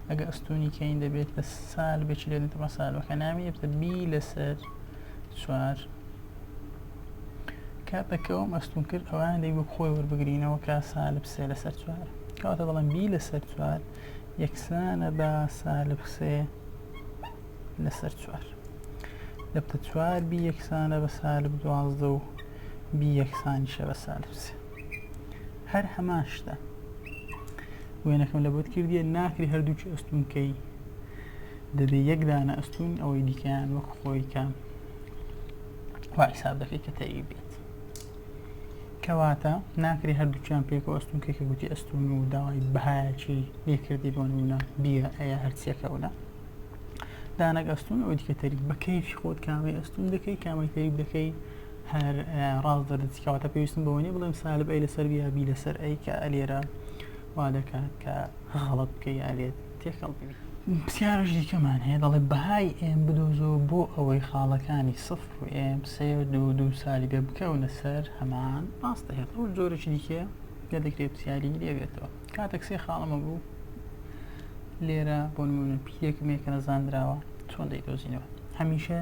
ئەگە ئەستونی کەین دەبێت بە سالبێکی لێ دێتەوە سالبەکە نامی دەبێتە بی لەسەر 4 کاتەکەوم ئەستون کرد ئەوان دەی بۆ خۆی وەربگرینەوە کە سالب 3 لەسەر 4 کەواتە دەڵێن بی لەسەر 4 یەکسانە بە سالب 3 لەسەر 4 دەبتە 4 بی یەکسانە بە سالب 12 و بی یەکسانیشە بە سالب 3 هەر هەمان شتە وێنەکەم لە بۆت کردیە ناکری هەردووچی ئەستونکەی دەبێ یەک دانە ئەستون ئەوەی دیکەیان وەک خۆی کە وا حساب دەکەی کە تەری بێت کەواتە ناکری هەردووچیان پێکەوە ئەستونکەی کە گوتی ئەستون و داوای بەهایەکی لێکردی بۆ نمونە بیە ئەیە هەرچیەکەونە دانەک ئەستون ئەوەی دیکە تەریب بە کەیفی خۆت کامەی ئەستون دەکەی کامەی تەریب دەکەی هەر ڕاست دەردەچی کەواتە پێویستم بەوە نیە بڵێم سالب ئەی لەسەر بیا بی لەسەر ئەی کە ئەلێرە وا دەکات کە غەڵەت بکەی ئالێت تێکەڵ ببی پرسیارەش دیکەمان هەیە دەڵێ بەهای ئێم بدۆزەوە بۆ ئەوەی خاڵەکانی سفر و ئێم سێ و دوو سالی بێ بکەونە سەر هەمان ڕاستە هێت ئەو زۆرێکی دیکە پێ دەکرێت پرسیاری لێبێتەوە کاتێک سێ خاڵەمە بوو لێرە بۆ نمونە پیرێکمێکە نەزانراوە چۆن دەیدۆزینەوە هەمیشە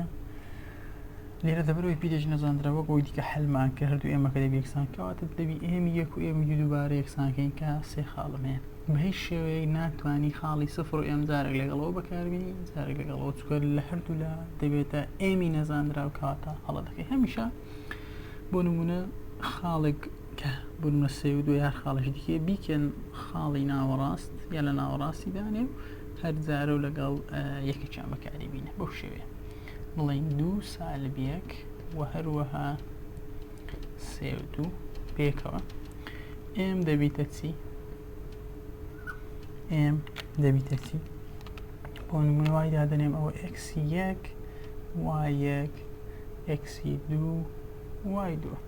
لێرە دەبەرەوەی پیرێک نەزانراوە بۆی دیکە هەلمان کە هەردوو ئێمەکە دەبی یەکسان کەواتە دەبی ئێمی یەک و ئێمی دووبارە یەکسانکەین کە سێ خاڵم هەیە بە هیچ شێوەیەک ناتوانی خاڵی سفر و ئێم جارێک لەگەڵەوە بەکاربینی جارێک لەگەڵەوە چکە لە هەردوو لە دەبێتە ئێمی نەزانراو کەواتە هەڵە دەکەی هەمیشە بۆ نمونە خاڵێک کە بۆ نمونە سێ و دوو یار خاڵش دیکە بیکەن خاڵی ناوەڕاست یا لە ناوەڕاستی دانێ و هەر جارە و لەگەڵ یەکێکیان بەکاری بینە بەو شێوەیە بڵین دوو سالب یەک و هەروەها سێ و دوو پێکەوە ئێم دەبیتە چی؟ ئێم دەبیتە چی؟ بۆ نمونە وای دادەنێم ئەوە ئێکسی یەک وای یەک ئێکسی دوو وای دووە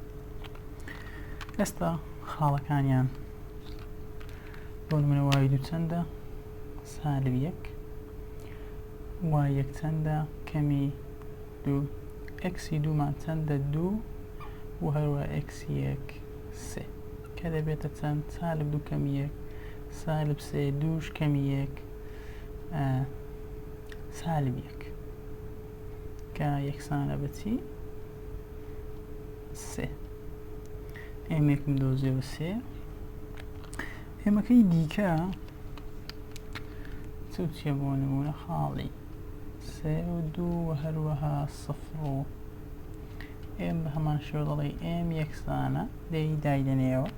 ئێستا خاڵەکانیان بۆ نمونە وای دوو چەندە؟ سالب یەک وای یەک چەندە؟ کەمی دوو ئێکسی دوومان چەندە؟ دوو و هەروە ئێکسی یەک سێ کە دەبێتە چەند؟ سالب دوو کەمی یەک سالب سێ دووش کەمی یەک سالب یەک کە یەکسانە بەچی؟ سێ ئێمێکم دۆزیەوە سێ ئێمەکەی دیکە چیە بۆ نمونە خاڵی سێ و دوو و هەروەها سفر و ئێم بە هەمان شێوە دەڵێ ئێم یەکسانە لێی دایدەنێەوە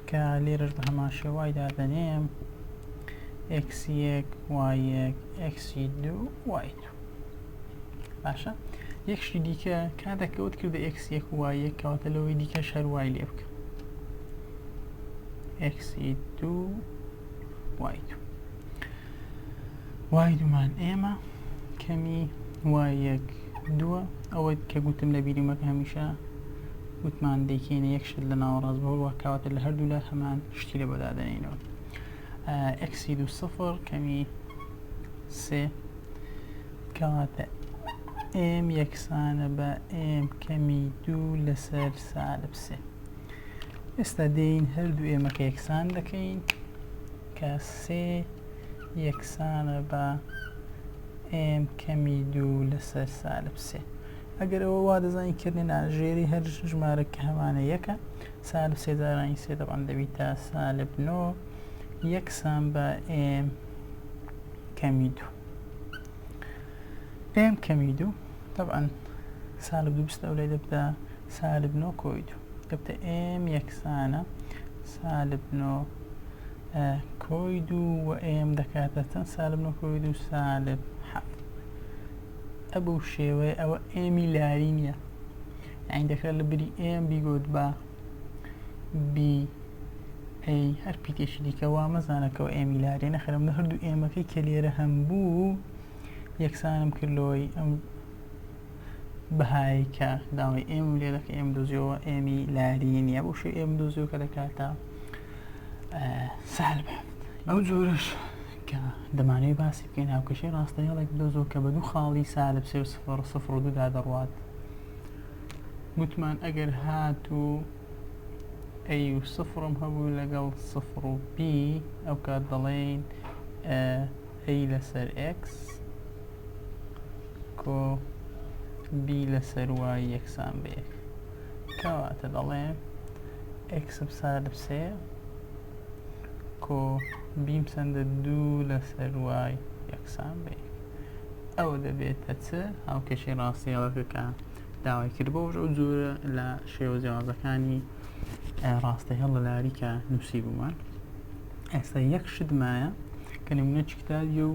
کە لێرەش بە هەمان شێوای دادەنێم ئێکسی یەک وای یەک ئێکسی دوو وای دوو باشە یەکشتی دیکە کاتێک کەوت کردە ئێکسی یەک وای یەک کەواتە لەوەی دیکەش هەر وای لێ بکە ئێکسی دوو وای دوو وای دوومان ئێمە کەمی وای یەک دووە ئەوە کە گوتم لە بیرمەکە هەمیشە وتمان دەیکێنە یەک شت لە ناوەڕاست بەوە کەواتە لە هەردوو لە هەمان شتی لە بەدادەنینەوە ئێکسی دوو سفر کەمی سێ کەواتە ئێم یەکسانە بە ئێم کەمی دوو لەسەر سالب سێ ئێستا دێین هەردوو ئێمەکە یەکسان دەکەین کە سێ یەکسانە بە ئێم کەمی دوو لەسەر سالب سێ ئەگەر ئەوە وا دەزانین کردن ژێری هەر ژمارە کە هەمانە یەکە سالب سێ جارانی سێ دەبان دەبیتە سالب نۆ یەکسان بە ئێم کەمی دوو ئێم کەمی دوو طبعا سالب دوو بستە ئەو لای دەبتە سالب نۆ کۆی دوو دەبتە ئێم یەکسانە سالب نۆ کۆی دوو و ئێم دەکاتە چەند؟ سالب نۆ کۆی دوو سالب حەفت ئەبوو شێوەیە ئەوە ئێمی لاری نییە یعنی دەکرێت لە بری ئێم بیگۆت بە بی ئەی هەر پیتێکی دیکە وا مەزانەکەەوە ئێمی لارێ نەخەرم لە هەردوو ئێمەکەی کە لێرە هەم بوو یەکسانم کردلەوەی ئەم بەهای کە داوای ئێم لێ دەکە ئێم دۆزیەوە ئێمی لاری نییە بۆ شێ ئێم دۆزیەوە کە دەکاتە سالب ئەو جۆرەش کە دەمانەوەی باسی بکەین هاوکەشەی ڕاستەیەڵێک بدۆزەوە کە بە دوو خاڵی سالب سێ و سفر سفر و دوودا دەڕوات گوتمان ئەگەر هات و ئەی و سفرم هەبوو لەگەڵ سفر و بی ئەو کات دەڵێن ئەی لەسەر ئێکس کۆ بی لەسەر وای یەکسان بە یەک کەواتە دەڵێن ئێکس سالب سێ کۆ بیم سەندە 2 لەسەر وای یەکسان بێ ئەوە دەبێتە چ هاوکێشی ڕاستیەوەکە کە داوای کردبەوە ئەو جۆرە لە شێوە جیاوازەکانی ڕاستەی هەڵ لە لاری کە نووسی بوومان ئێستا یەک شتمایە کە نمونە چکتادی و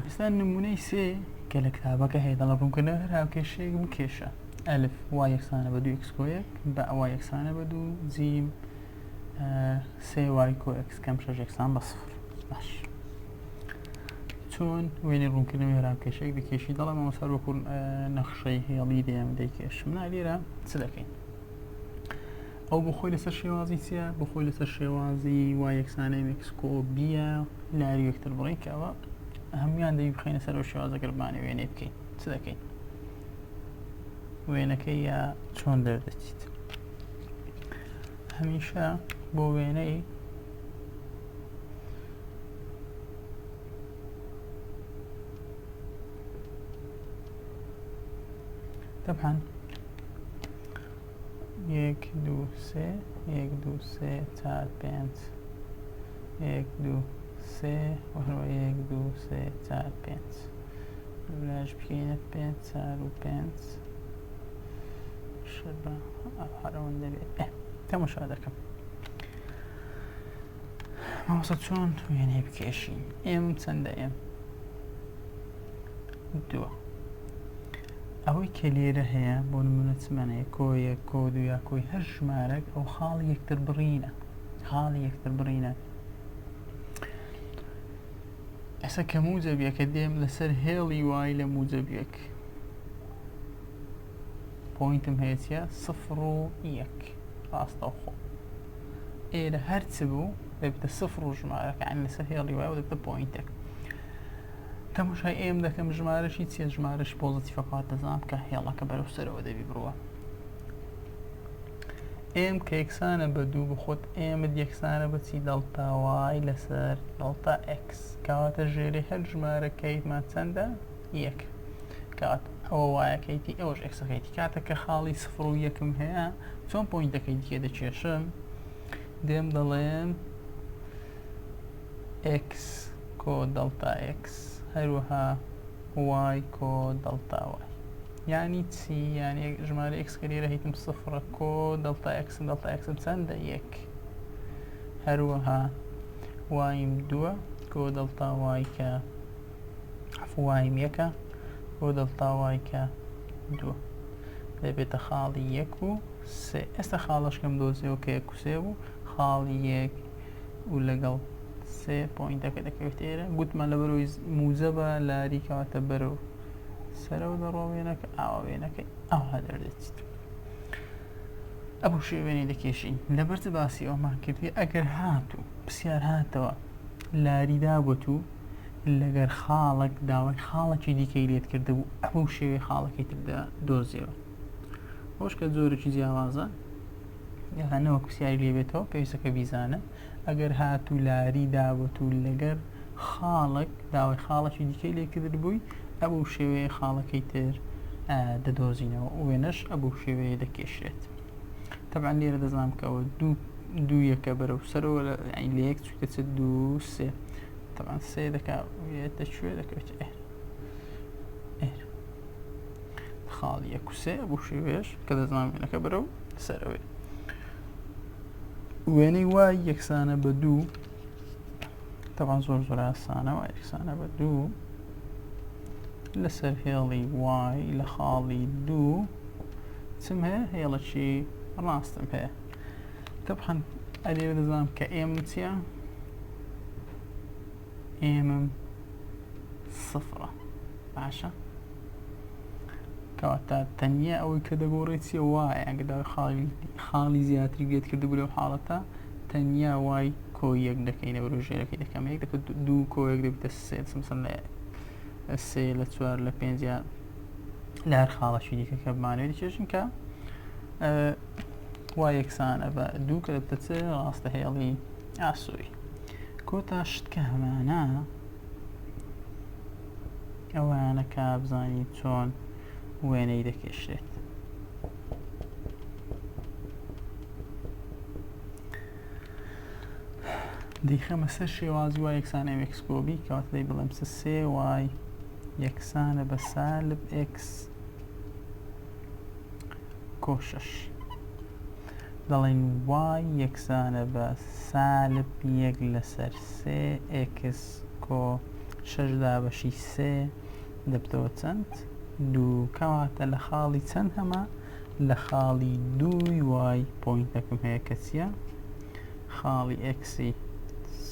ئێستا نمونەی سێ کە لە کتابەکە هەیە دەڵە ڕوونکردنەوە هەر هاوکێشەیەک بکێشە ئەلف وای یەکسانە بە 2 x کۆ 1 بە ئەوای یەکسانە بە 2 جیم سێ وای کۆ x کەم 6 یەکسان بە 0 باش چۆن وێنەی ڕوونکردنەوەی هەر هاوکێشەیەک دەکێشی دەڵێ مامۆستا وەکو نەخشەی هێڵی دێم دەیکێش منە لێرە چ دەکەین ئەو بۆ خۆی لەسەر شێوازی چییە بۆ خۆی لەسەر شێوازی وای یەکسانەی مێکسکۆ بیە لاری یەکتر بڕین کەەوە هەمویان دەوی بخینە سەر ئەو شێوازەگەرمانە وێنەی بکەین چ دەکەین وێنەکەی یا چۆن دەردەچیت هەمیشە بۆ وێنەی طبعا 1 2 3 1 2 3 4 5 1 2 3 وهو 1 2 3 4 5 بلاش بكينة 5 4 و 5 شبه حرون دبي تماشا دكم ما وصلت شلون يعني بكيشين ام تسندا ام دو ئەوەی کە لێرە هەیە بۆ نمونە چمانەیە کۆیە کۆ دویا کۆی هەر ژمارەك ئەو خاڵی یەکتر بڕینە ئەسا کە موجەبیەکە دێم لەسەر هێڵی وای لە موجەبیەک پۆینتم هەیە چیە 0 و 1 ڕاستەوخۆ ئێرە هەرچ بوو دەبێتە 0 و ژمارەکە یعنی لەسەر هێڵی وای و دەبێتە پۆینتێک تەماشای ئێم دەکەم ژمارەشی چیە ژمارەش پۆزتیڤەکات دەزانم کە هێڵەکە بەرەو سەرەوە دەبی بڕوە ئێم کە یەکسانە بە 2 بخۆت ئێمت یەکسانە بەچی دەڵتا وای لەسەر دەڵتا x کەواتە ژێرەی هەر ژمارەکەیتمان چەندە 1 کات ئەوە وایەکەیتی ئەوەش ئەکسەکەیتی کاتە کە خاڵی 0 و 1 هەیە چۆن پۆینتەکەی دیکە دەکێشم دێم دەڵێم x کۆ دەڵتا x هەروەها y کۆ دەڵتا y یعنی چی یعنی ژمارە x کە لێرە هیتم 0 کۆ دەڵتا x چەندە 1 هەروەها وایم 2 کۆ دەڵتا y کە وایم 1 کۆ دەڵتا y کە 2 دەبێتە خاڵی 1 و 3 ئێستا خاڵەشکەم دۆزیەوە کە 1 و 3 بوو خاڵی 1 و لەگەڵ 3 پۆینتەکە دەکەوێت ئێرە گوتمان لە بەرەوەی موجەبە لاری کەواتە بەرەو سەرەوە دەڕۆ وێنەکە ئاوا وێنەکەی ئەوها دەردەچیت ئەبوو شێوێنەی دەکێشین لەبەرچ باسی ئەومان کردی ئەگەر هاتوو پرسیار هاتەوە لاری دابوت و لەگەر خاڵک داوای خاڵێکی دیکەی لێت کردبوو ئەبوو شێوەی خاڵەکەی تردا دۆزیەوە خۆش کە زۆرێکی جیاوازە یانەوە پرسیاری لێبێتەوە پێویستەکە بیزانە ئەگەر هاتوو لاری دابوت و لەگەر خاڵک داوای خاڵێکی دیکەی لێ کرد بووی ئەبوو شێوەیە خاڵەکەی تر دەدۆزینەوە وێنەش ئەبوو شێوەیە دەکێشرێت طبعا لێرە دەزانم کە ئەوە دوو یەکە بەرەو سەرەوە لە یەک چوویتە چ 2 3 طبعا 3 دەکەوێتە کوێ دەکەوێت خاڵی 1 و 3 ئەبوو شێوەیەش کە دەزانم وێنەکە بەرەو سەرەوەی وێنەی وای یەکسانە بە 2 طبعا زۆر ئاسانە وای یەکسانە بە 2 لەسەر هێڵی وای لە خاڵی 2 چم هەیە هێڵەکی ڕاستم هەیە طبعا ئەلێرە دەزانم کە ئێم چییە ئێمم 0 باشە کەواتە تەنیا ئەوەی کە دەگۆڕێت چیە وایە ئەگەر خاڵی زیاتری بێت کردبوو لەو حاڵەتە تەنیا وای کۆ 1 دەکەینە بەرەو ژێرەکەی دەکەم 1 دەکەوێت 2 کۆ 1 دەبێتە 3 مثلا لە 3 لە 4 لە 5 یا لە هەر خاڵەشی دیکە کە بمانوێت دەکێشن کە وای یەکسانە بە 2 کە دەبێتە چ ڕاستە هێڵی ئاسووری کۆتا شتکە هەمانە ئەوانە کە بزانیت چۆن وێنەی دەکێشرێت دەیخەمە سەر شێوازی وای یەکسانە x کۆبی کەواتە دەی بڵێم سێ وای یەکسانە بە سالب x کۆ 6 دەڵێن وای یەکسانە بە سالب 1 لەسەر 3 x کۆ 6 دابەشی 3 دەبتەوە چەند؟ 2 کەواتە لە خاڵی چەند هەمە؟ لە خاڵی 2 وای پۆینتەکەم هەیە کە چییە؟ خاڵی ئەکسی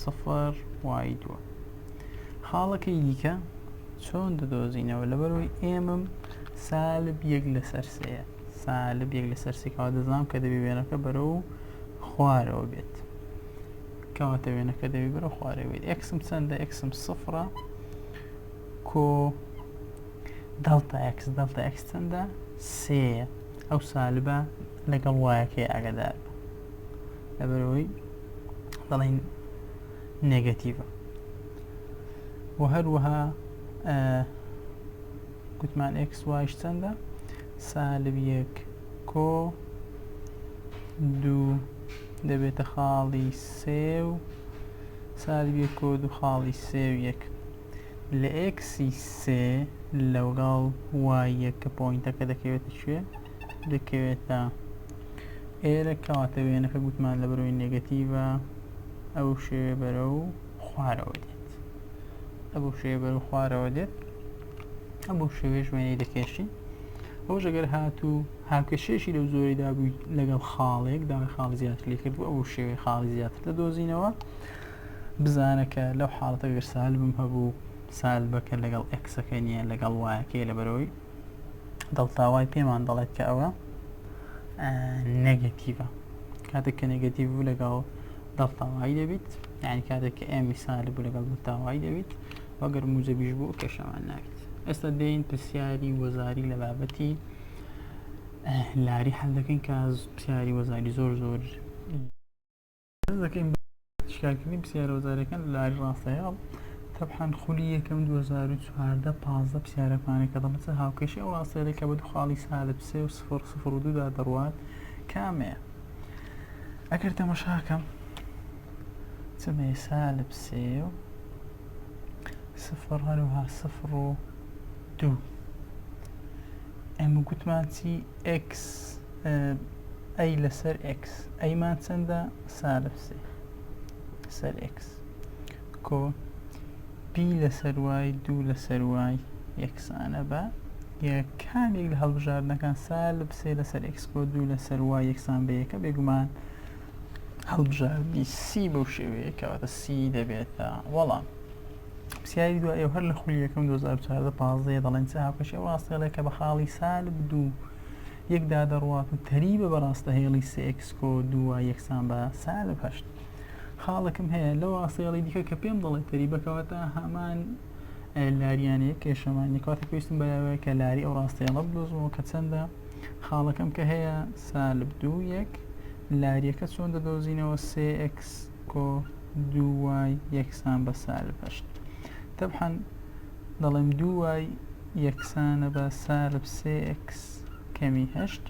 0 وای 2 خاڵەکەی دیکە چۆن دەدۆزینەوە لەبەرەوەی ئێمەم سالب 1 لەسەر 3 سالب 1 لەسەر 3 کەوا دەزانم کە دەبی وێنەکە بەرەو خوارەوە بێت کەواتە وێنەکە دەبی بەرەو خوارەوە بێت ئەکسم چەندە؟ ئەکسم 0 کۆ دەڵتا ئەکس چەندە؟ 3 ئەو سالبە لەگەڵ وایەکەی ئاگادار بە لەبەرەوەی دەڵێن نێگەتیڤە و هەروەها گوتمان x وایش چەندە؟ سالب 1 کۆ 2 دەبێتە خاڵی 3 و سالب 1 کۆ 2 خاڵی 3 و 1 لە ئەکسی 3 لەگەڵ وای 1 کە پۆینتەکە دەکەوێتە کوێ؟ دەکەوێتە ئێرە کەواتە وێنەکە گوتمان لەبەرەوەی نێگەتیڤە ئەو شێوێ بەرەو خوارەوە دێت ئەو شێوێ بەرەو خوارەوە دێت ئەم شێوێش وێنەی دەکێشی ئەوش ئەگەر هاتوو هاوکێشێشی لەو زۆری دابووی لەگەڵ خاڵێک داوای خاڵی زیاتر لێ کردبوو ئەو شێوێ خاڵی زیاتر دەدۆزینەوە بزانە کە لەو حاڵەتە گەر سالبم هەبوو سالبەکە لەگەڵ ئەکسەکە نییە لەگەڵ وایەکەی لەبەرەوەی دڵتاوای پێمان دەڵێت کە ئەوە نێگەتیڤە کاتێک کە نێگەتیڤ بوو لەگەڵ دڵتاوایی دەبیت یعنی کاتێک کە ئێمی سالب بوو لەگەڵ دڵتاوایی دەبیت وەگەر موزەبیش بوو کێشەمان ناویت ئێستا دێین پرسیاری وەزاری لە بابەتی لاری هەڵ دەکەین کە پرسیاری وەزاری زۆر دەکەین شکارکردنی پرسیارە وەزاریەکان لە لاری ڕاستەیاڵ طبعاً خولی یەکەم 2014 15 پرسیارەکانێک کە دەڵێت هاوکێشی ئەو ڕاستەیەک کە بە دوو خاڵی سالب 3 و 0 0 و 2 دا دەڕوات کامەیە ئەگەر تەماشاکەم چمەیە سالب 3 و 0 هەروها 0 و 2 ئەمە گوتمان چی x ئەی لەسەر x ئەیمان چەندە؟ سالب 3 سەر x کۆ بی لەسەر وای 2 لەسەر وای یەکسانە بە یەکانێک لە هەڵبژاردنەکان سالب 3 لەسەر x کۆ 2 لەسەر وای یەکسان بە یەکە بێگومان هەڵبژاردنی سی بەو شێوەیە کەواتە سی دەبێتە وەڵام پرسیاری دوای ئێوە هەر لە خولی یەکەم 2014 15 دەڵێن چ هاوکەشی ئەو ڕاستەیەڵێک کە بە خاڵی سالب 2 یەکدا دەڕوات و تەریبە بەڕاستە هێڵی 3x کۆ 2 وای یەکسان بە سالب 8 خاڵەکەم هەیە لەو ڕاستەیەڵی دیکە کە پێم دەڵێت تەریبەکەواتە هەمان لاریانەیە کێشەمانی کاتێک پێویستم بەلاوەیە کە لاری ئەو ڕاستەیەڵە بدۆزمەوە کە چەندە خاڵەکەم کە هەیە سالب 2 1 لاریەکە چۆن دەدۆزینەوە 3x کۆ 2 وای یەکسان بە سالب 8 طبعاً دەڵێم 2 وای یەکسانە بە سالب 3x کەمی 8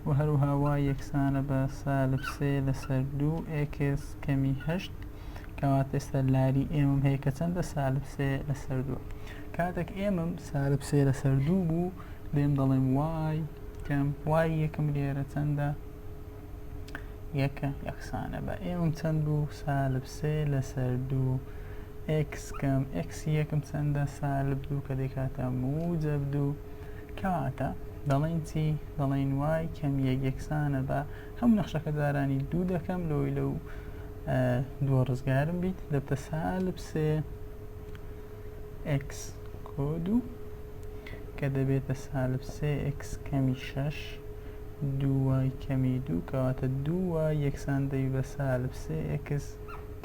و هەروها وای یەکسانە بە سالب 3 لەسەر 2 x کەمی 8 کەواتە ئێستا لاری ئێمەم هەیە کە چەندە؟ سالب 3 لەسەر 2 کاتێک ئێمەم سالب 3 لەسەر 2 بوو لێم دەڵێم وای کەم وای یەکم لێرە چەندە؟ یەکە یەکسانە بە ئێمەم چەند بوو؟ سالب 3 لەسەر 2 x کەم x یەکم چەندە؟ سالب 2 کە دەکاتە موجب 2 کەواتە دەڵێن چی؟ دەڵێن وای کەم یەکسانە بە هەموو نەخشەکە دارانی 2 دەکەم لەوەی لەو دووە ڕزگارم بیت دەبتە سالب 3 x کۆ 2 کە دەبێتە سالب 3 x کەمی 6 2 وای کەمی 2 کەواتە 2 وای یەکسان دەوی بە سالب 3 x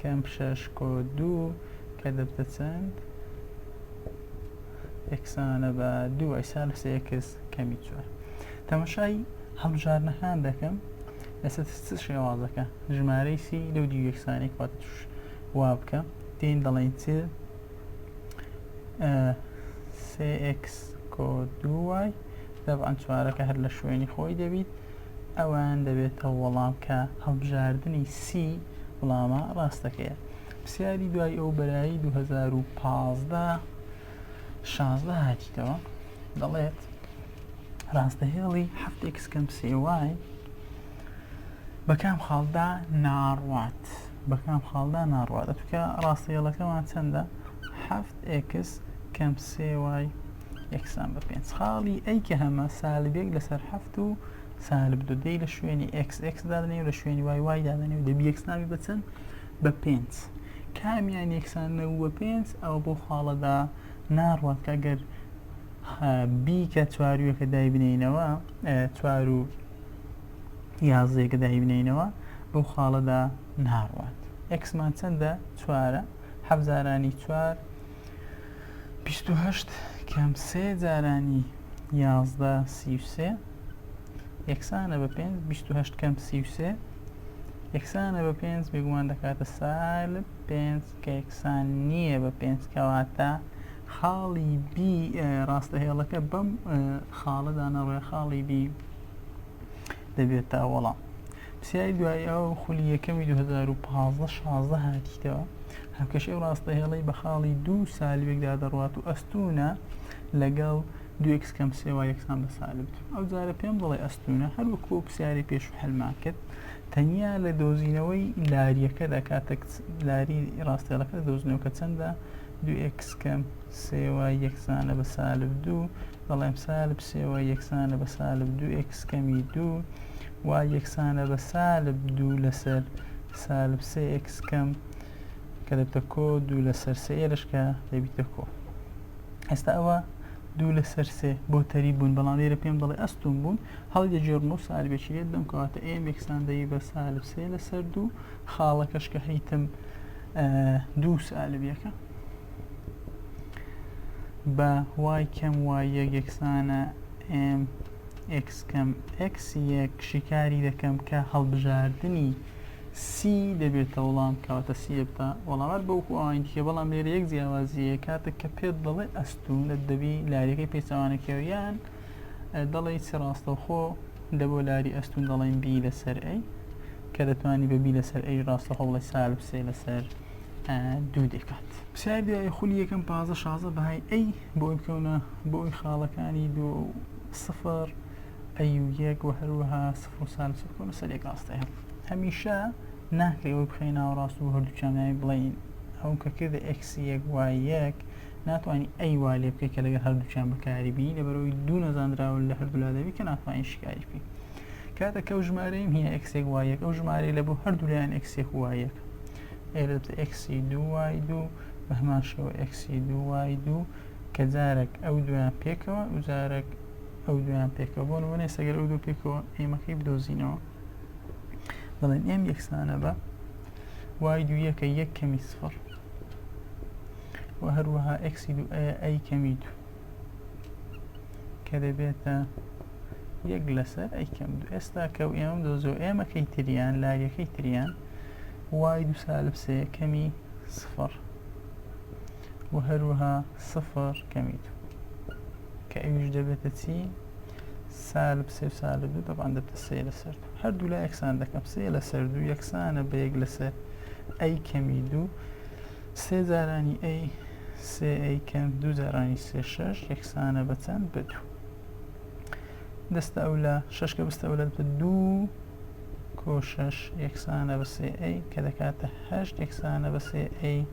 کەم 6 کۆ 2 کە دەبتە چەند؟ یەکسانە بە 2 وای سالب 3 x کەمی 4 تەماشای هەڵبژاردنەکان دەکەم لەسەر چ شێوازەکە ژمارەی سی لەو دیو یەکسانەی کات وا بکە دێن دەڵێن چ 3x کۆ 2 وای دەبعەن چوارەکە هەر لە شوێنی خۆی دەبیت ئەوان دەبێتە وەڵام کە هەڵبژاردنی سی وڵامە ڕاستەکەیە پرسیاری دوای ئەو بەرایی 2015 16 هاتیتەوە دەڵێت ڕاستەهێڵی 7x کەم 3y بەکام خاڵدا ناڕوات ئەتوکە ڕاستەهێڵەکەمان چەندە 7x کەم 3y یەکسان بە 5 خاڵی ئەی کە هەمە سالبێک لەسەر 7 و سالب 2 دەی لە شوێنی x دادنێ و لە شوێنی y دادنێ و دەبی x ناوی بچن بە 5 کامیان یەکسانە بە 5 ئەوە بۆ خاڵەدا ناڕوات کە ئەگەر بی کە چوارویەکە دای بنینەوە 4 و 11 دای بنینەوە بۆ خاڵەدا ناڕوات xمان چەندە 4 7 زارانی 4 28 کەم 3 جارانی 11 33 یەکسانە بە 5 28 کەم 33 یەکسانە بە 5 بێگومان دەکاتە سالب 5 کە یەکسان نییە بە 5 کەواتە خاڵی بی ڕاستەهێڵەکە بەم خاڵەدا نەڕوێ خاڵی بی دەبێتە وەڵام پرسیاری دوای ئەو خولی یەکەمی 2015 16 هاتیتەوە هەمکەش ئەو ڕاستەهێڵەی بە خاڵی 2 سالبێکدا دەڕوات و ئەستونە لەگەڵ 2x کەم 3y یەکسان بە سالب ئەو جارە پێم بڵێ ئەستونە هەروەکو پرسیاری پێش و هەلمان کرد تەنیا لە دۆزینەوەی لاریەکەدا کاتێک لاری ڕاستەهێڵەکە دۆزینەوە کە چەندە 2x کەم 3y یەکسانە بە سالب 2 بەڵام سالب 3y یەکسانە بە سالب 2x کەمی 2 y یەکسانە بە سالب 2 لەسەر سالب 3x کەم کە دەبتە کۆ 2 لەسەر 3 لەشکە دەبیتە کۆ ئێستا ئەوە 2 لەسەر 3 بۆ تەری بوون بەڵام لێرە پێم دەڵێ ئەستون بوون هەڵدەجێڕم و سالبێکی لێت دەم کەواتە ئێم یەکسان دەی بە سالب 3 لەسەر 2 خاڵەکەش کە هەیتم 2 سالبیەکە بە y کەم y یەکسانە m x کەم x یەک شیکاری دەکەم کە هەڵبژاردننی سی دەبێتە وەڵام کەواتە سی بتە وەڵامات بەوکو ئەوانی دیکە بەڵام لێرە یەک جیاوازیە کاتێک کە پێت دەڵێ ئەستونت دەبی لاریەکەی پێچەوانەکەویان دەڵێ چی ڕاستەوخۆ دەبۆ لاری ئەستون دەڵێن بی لەسەر ئەی کە دەتوانی بە بی لەسەر ئەی ڕاستەخۆ بڵێ سالب 3 لەسەر 2 دەکات پرسیاری دوای خولی یەکەم 15 16 بەهای ئەی بۆ ئەوی بکەونە بۆ ئەوی خاڵەکانی 2 0 ئەی و یەک و هەروەها 0 و سالب 0 بکەونە سەر یەک ڕاستەیە هەمیشە ناکەی ئەوی بخەی ناوەڕاست و هەردووچیان ناوی بڵێین ئەو کە کردە x یەک y یەک ناتوانانی ئەی وا لێ بکەی کە لەگەر هەردووچیان بەکاری بی لەبەرەوەی دوو نەزانراوە لە هەردوو لا دەبی کە ناتوانین شکاری بکەی کاتە کە ئەو ژمارەیم هەیە x یەک y یەک ئەو ژمارەی لە بۆ هەردوو لایەن x یەک y یەک ئێرە دەبێتە x 2 y 2 بە هەمان شێوە x 2 y 2 کە جارێک ئەو دویان پێکەوە و جارێک ئەو دویان پێکەوە بۆ نمونە سەگەر ئەو دوو پێکەوە ئێمەکەی بدۆزینەوە بەڵێن ئێم یەکسانە بە y 2 یەکە یەک کەمی 0 و هەروەها x 2 ئەی کەمی 2 کە دەبێتە یەک لەسەر ئەی کەم 2 ئێستا کە و ئێمە دۆزەوە ئێمەکەی تریان لاریەکەی تریان y 2 سالب 3 کەمی 0 و هەروەها 0 کەمی 2 کە ئەویش دەبێتە چی سالب 3 و سالب 2 طبعا دەبێتە 3 لەسەر 2 هەردوو لا یەکسان دەکەم 3 لەسەر 2 یەکسانە بە یەک لەسەر ئەی کەمی 2 3 جارانی ئەی 3 ئەی کەم 2 جارانی 3 6 یەکسانە بە چەند بە 2 دەستە ئەو لە 6 کە بستە ئەو لە 2 کۆ 6 یەکسانە بە 3 ئەی کە دەکاتە 8 یەکسانە بە 3 ئەی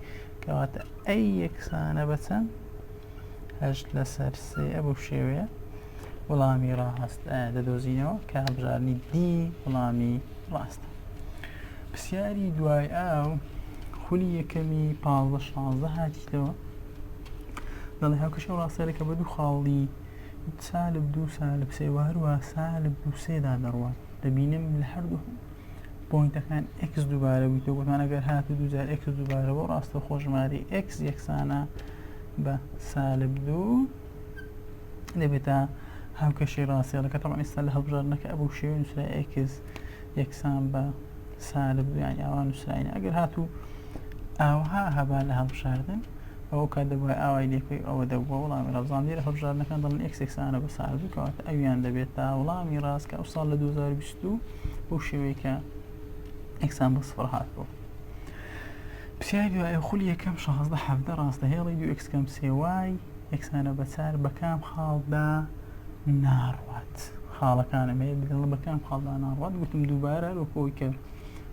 کەواتە ئەی یەکسانە بە چەند 8 لەسەر 3 ئە بەو شێوەیە وەڵامی ڕاست دەدۆزینەوە کە هەڵبژارنی دی وەڵامی ڕاستە پرسیاری دوای ئاو خولی یەکەمی 15 16 هاتیتەوە دەڵێ هاوکەشە ڕاستەرێکە بە دوو خاڵی سالب 2 سالب 3 و هەروە سالب 2 3 دا دەڕوات دەبینم لە هەردوو پۆینتەکان x دووبارە بوویتەوە گوتمان ئەگەر هاتو دووجار x دووبارە بۆ ڕاستە خۆژماری x یەکسانە بە سالب 2 دەبێتە هاوکەشی ڕاستیەڵەکە تەمان ئێستا لە هەڵبژاردنەکە ئەبوو شێوەی نووسرای x یەکسان بە سالب 2 یانی ئاوا نووسراینە ئەگەر هاتوو ئاوها هەبا لە هەڵبژاردن ئەوە کات دەبووە ئاوای لێکۆی ئەوە دەبووە وەڵامی ڕەبزان لێرە هەڵبژاردنەکان دەڵێن x یەکسانە بە سالب 2 کەواتە ئەویان دەبێت تا وەڵامی ڕاست کە ئەو ساڵ لە 2022 بۆ شێوەیە کە یەکسان بە 0 هاتبوو پرسیاری دوایە خولی یەکەم 16 ڕاستەهێڵی 2x کەم 3y یەکسانە بە 4 بەکام خاڵدا ناڕوات خاڵەکانم هەیە بدڵ بەکام خاڵدا ناڕوات گوتم دووبارە وەکەوەی کە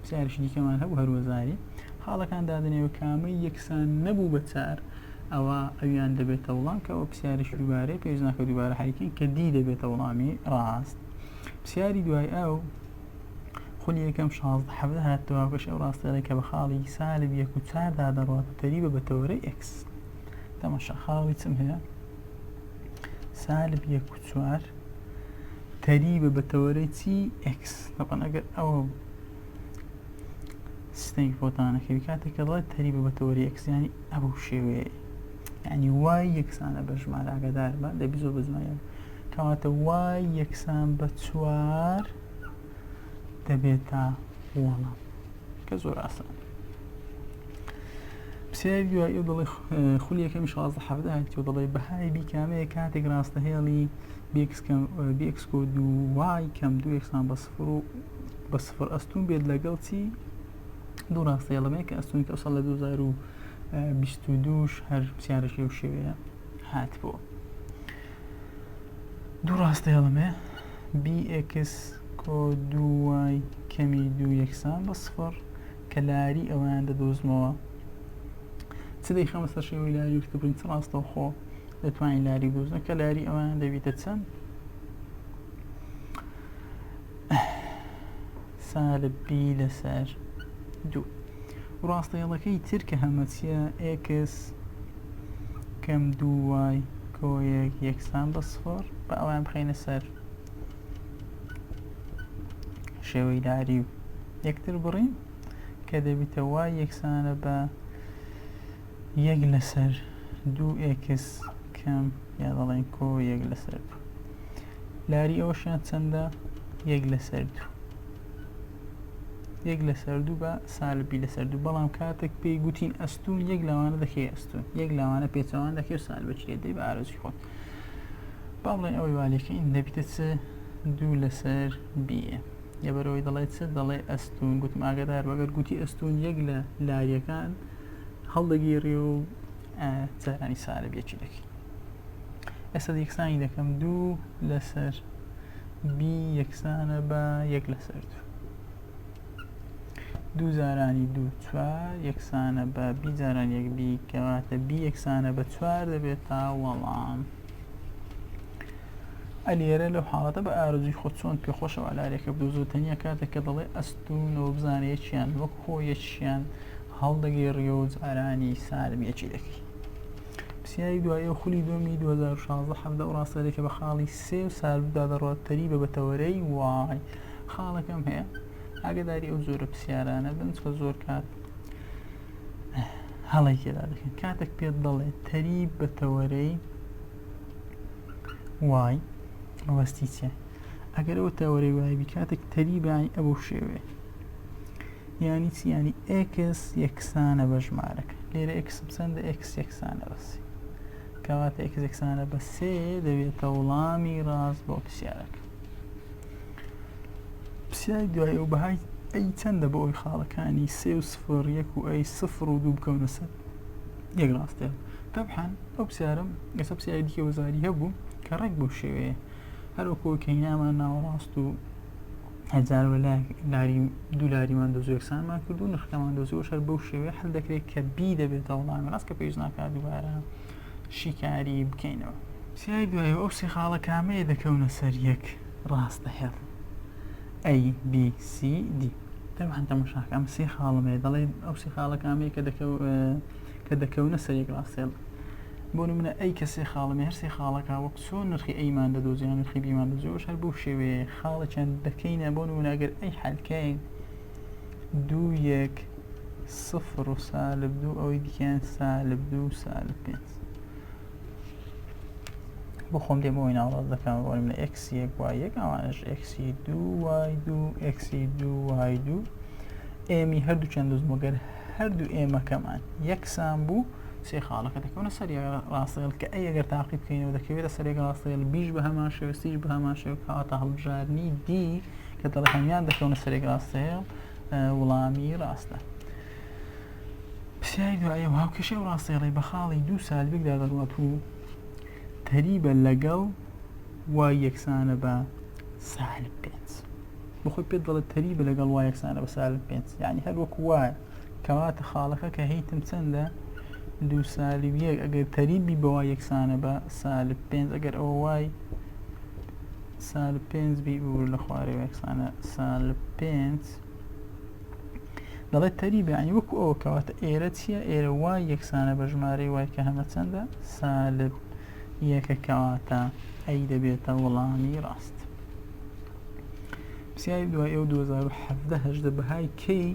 پرسیارشی دیکەمان هەبوو هەروەزاری خاڵەکان دادنێوە کامەی یەکسان نەبوو بە 4 ئەوە ئەویان دەبێتە وڵام کە ئەوە پرسیارشی دووبارەی پێویست ناکە دووبارە حەریکەین کە دی دەبێتە وڵامی ڕاست پرسیاری دوای ئەو خولی یەکەم 16 هاتەوە پێش ئەو ڕاستەیە کە بە خاڵی سالب 1 و 4 دا دەڕوات تەریبە بە تەورەی x تەماشا خاڵی چم هەیە سالب 1 و 4 تەریبە بە تەورەی چی x طبعا ئەگەر ئەوە سیستەمی فۆتانەکەوی کاتێک کە دەڵێت تەریبە بە تەورەی x یانی ئەو شێوەیە یعنی وای یەکسانە بە ژمارە ئاگادار بە دەبی زۆر بە زمانە کەواتە وای یەکسان بە 4 دەبێتە وەڵام کە زۆر ئاسان پرسیاری دوای ئەو دەڵێ خولی یەکەمی 16 هاتیەوە دەڵێ بەهای بی کامەیە کاتێک ڕاستەهێڵی bx کۆ 2y کەم 2 یەکسان بە 0 ئەستون بێت لەگەڵ چی دوو ڕاستەهێڵەمەیە کە ئەستونی ئەوساڵ لە 2022 هەر پرسیارەشی و شێوەیە هاتبووە دوو ڕاستەهێڵەمەیە bx کۆ 2y کەمی 2 یەکسان بە 0 کە لاری ئەویان دەدۆزمەوە چ دەیخەمە سەر شێوەی لاری وتە بڕین چ ڕاستەوە خۆ دەتوانین لاری بدۆزنە کە لاری ئەویان دەبیتە چەند سالب بی لەسەر 2 ڕاستەهێڵەکەی تر کە هەمەچیە x کەم 2y کۆ 1 یەکسان بە 0 بە ئەویان بخەینە سەر شێوەی لاری و یەکتر بڕین کە دەبیتە وای یەکسانە بە 1 لەسەر 2x کەم یا دەڵێن کۆ 1 لەسەر 2 لاری ئەوەشیان چەندە 1 لەسەر 2 1 لەسەر 2 بە سالبی لەسەر 2 بەڵام کاتێک پێی گوتین ئەستون 1 لەوانە دەکەی ئەستون 1 لەوانە پێچەوان دەکەی و سالبەچی لێ دەی بە ئارەزوی خۆت با بڵێن ئەوەی والیەکەین دەبیتە چ 2 لەسەر بیە یا بەرەوەی دەڵێت چ دەڵێ ئەستون گوتم ئاگادار بەگەر گوتی ئەستون 1 لە لاریەکان هەڵدەگیری و جارانی سالبیەکی دەکەی ئێستا یەکسانی دەکەم 2 لەسەر بی یەکسانە بە 1 لەسەر 2 جارانی 2 4 یەکسانە بە بی جاران 1 بی کەواتە بی یەکسانە بە 4 دەبێتە وەڵام ئەلێرە لەو حاڵەتە بە ئارزوی خۆت چۆن پێخۆشەوە لارێکە بدۆزۆ تەنیا کاتێک کە دەڵێ ئەستونەوە بزانێ یەکیان وەک خۆ یەکیان هەڵدەگێڕیەوە و جارانی سالبیەکی دەکەی پرسیاری دوایە خولی دومی 2016 حەفدە و ڕاستەیەکە بە خاڵی 3 و سالبدا دەڕوات تەریبە بە تەورەی وای خاڵەکەم هەیە ئاگاداری ئەو زۆرە پرسیارانە بن چکە زۆر کات هەڵی تێدا دەکەن کاتێک پێت دەڵێت تەریب بە تەورەی وای ڕاستی چیە ئەگەر ئەوە تەورەی وایبی کاتێک تەریبانی ئەوە شێوێ یانی چی ینی x یەکسانە بە ژمارەکە لێرە x چەندە x یەکسانە بە 3 کەواتە x یەکسانە بە 3 دەبێتە وڵامی ڕاست بۆ پرسیارەکە پرسیاری دوای ئەو بەهای ئەی چەندە بە ئەوی خاڵەکانی 3 و 0 1 و ئەی 0 و 2 بکەونە سەر یەک ڕاستەیە طبعاً ئەو پرسیارم ئێستا پرسیاری دیکە وەزاری هەبوو کە ڕێک بۆ شێوەیە هەروەکو کەینامان ناوەڕاست و هەزار لاری دوو لاریمان دۆزۆ یەکسانمان کردو نرخەکەمان دۆزیەوە شەر بەو شێوەیە هەڵ دەکرێت کە بی دەبێتە وەڵامی ڕاست کە پێویست ناکات دووبارە شیکاری بکەینەوە پرسیاری دوایەوە ئەو سێ خاڵە کامەیە دەکەونە سەر یەک ڕاستەهێڵ A B C D طبعاً تەماشاکە ئەم سێ خاڵمەیە دەڵێ ئەو سێ خاڵە کامەیە کە دەکەونە سەر یەک ڕاستەهێڵ بۆ نمونە ئەی کە سێ خاڵمە هەر سێ خاڵەکە وەک چۆن نرخی ئەیمان دەدۆزیان نرخی بیمان دۆزیەوەش هەر بەو شێوەیە خاڵێکیان دەکەینە بۆ نمونە ئەگەر ئەی حەلکەین 2 1 0 و سالب 2 ئەوەی دیکەیان سالب 2 و سالب 5 بۆ خۆم دێمەوەی ناوەڕاست دەکەم بۆ نمونە x 1 y 1 ئەوانش x 2 y 2 x 2 y 2 ئێمی هەردووچەند دۆزمەوە گەر هەردوو ئێمەکەمان یەکسان بوو سێ خاڵەکە دەکەونە سەر ڕاستەهێڵ کە ئەی ئەگەر تاقی بکەینەوە دەکەوێتە سەر یەک ڕاستەهێڵ بیش بە هەمان شێوە سیش بە هەمان شێوە کەواتە هەڵبژاردننی دی کە دەڵێ هەمیان دەکەونە سەر یەک ڕاستەهێڵ وڵامی ڕاستە پرسیاری دوایە و هاوکێشەی ئەو ڕاستەیەڵێ بە خاڵی دوو سالبێکدا دەڕوات و تەریبە لەگەڵ وای یەکسانە بە سالب 5 بخۆی پێت دەڵێت تەریبە لەگەڵ وای یەکسانە بە سالب 5 یعنی هەر وەکو وایە کەواتە خاڵەکە کە هەیتم چەندە دوو سالب یەک ئەگەر تەریبی بە وای یەکسانە بە سالب 5 ئەگەر ئەوە وای سالب 5 بی بوو لە خوارەوە یەکسانە سالب 5 دەڵێت تەریبە یعنی وەکو ئەوە کەواتە ئێرە چییە ئێرە وای یەکسانە بە ژمارەی وای کە هەمە چەندە سالب یەکە کەواتە ئەی دەبێتە وەڵامی ڕاست. پرسیاری دوای ئەو 2017 بەهای کەی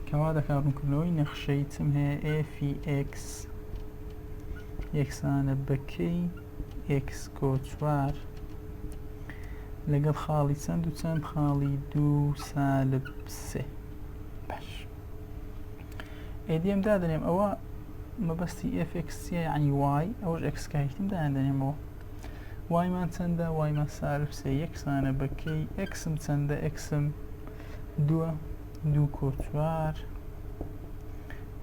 کەوا دەکات ڕوونکردنەوەی نەخشەی چم هەیە ئێفی ئێکس یەکسانە بە کەی ئێکس کۆ 4 لەگەڵ خاڵی چەند و چەند خاڵی 2 سالب 3 باش ئێدیم دادەنێم ئەوە مەبەستی fx چیە یعنی وای ئەوش x کایتیم دادەنێمەوە وایمان چەندە وایمان سالب 3 یەکسانە بە کەی xم چەندە xم 2 کۆ 4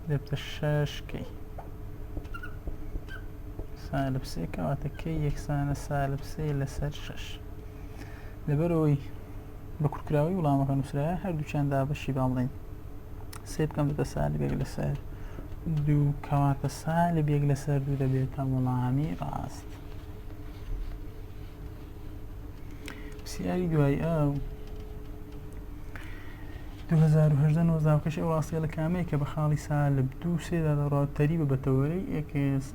دەبتە 6 کەی سالب 3 کەواتە کەی یەکسانە سالب 3 لەسەر 6 لەبەرەوەی بە کورتکراوی وڵامەکە نووسرایە هەردووچیاندا بەشی باڵێن 3 بکەم دەبتە سالب 1 لەسەر 2 کەواتە سالب 1 لەسەر 2 دەبێتە وەڵامی ڕاست. پرسیاری دوای ئەو 2018 نۆزاوکەش ئەو ڕاستیە لە کامەیە کە بە خاڵی سالب 2 3دا دەڕات تەریبە بە تەوەرەی ئێکس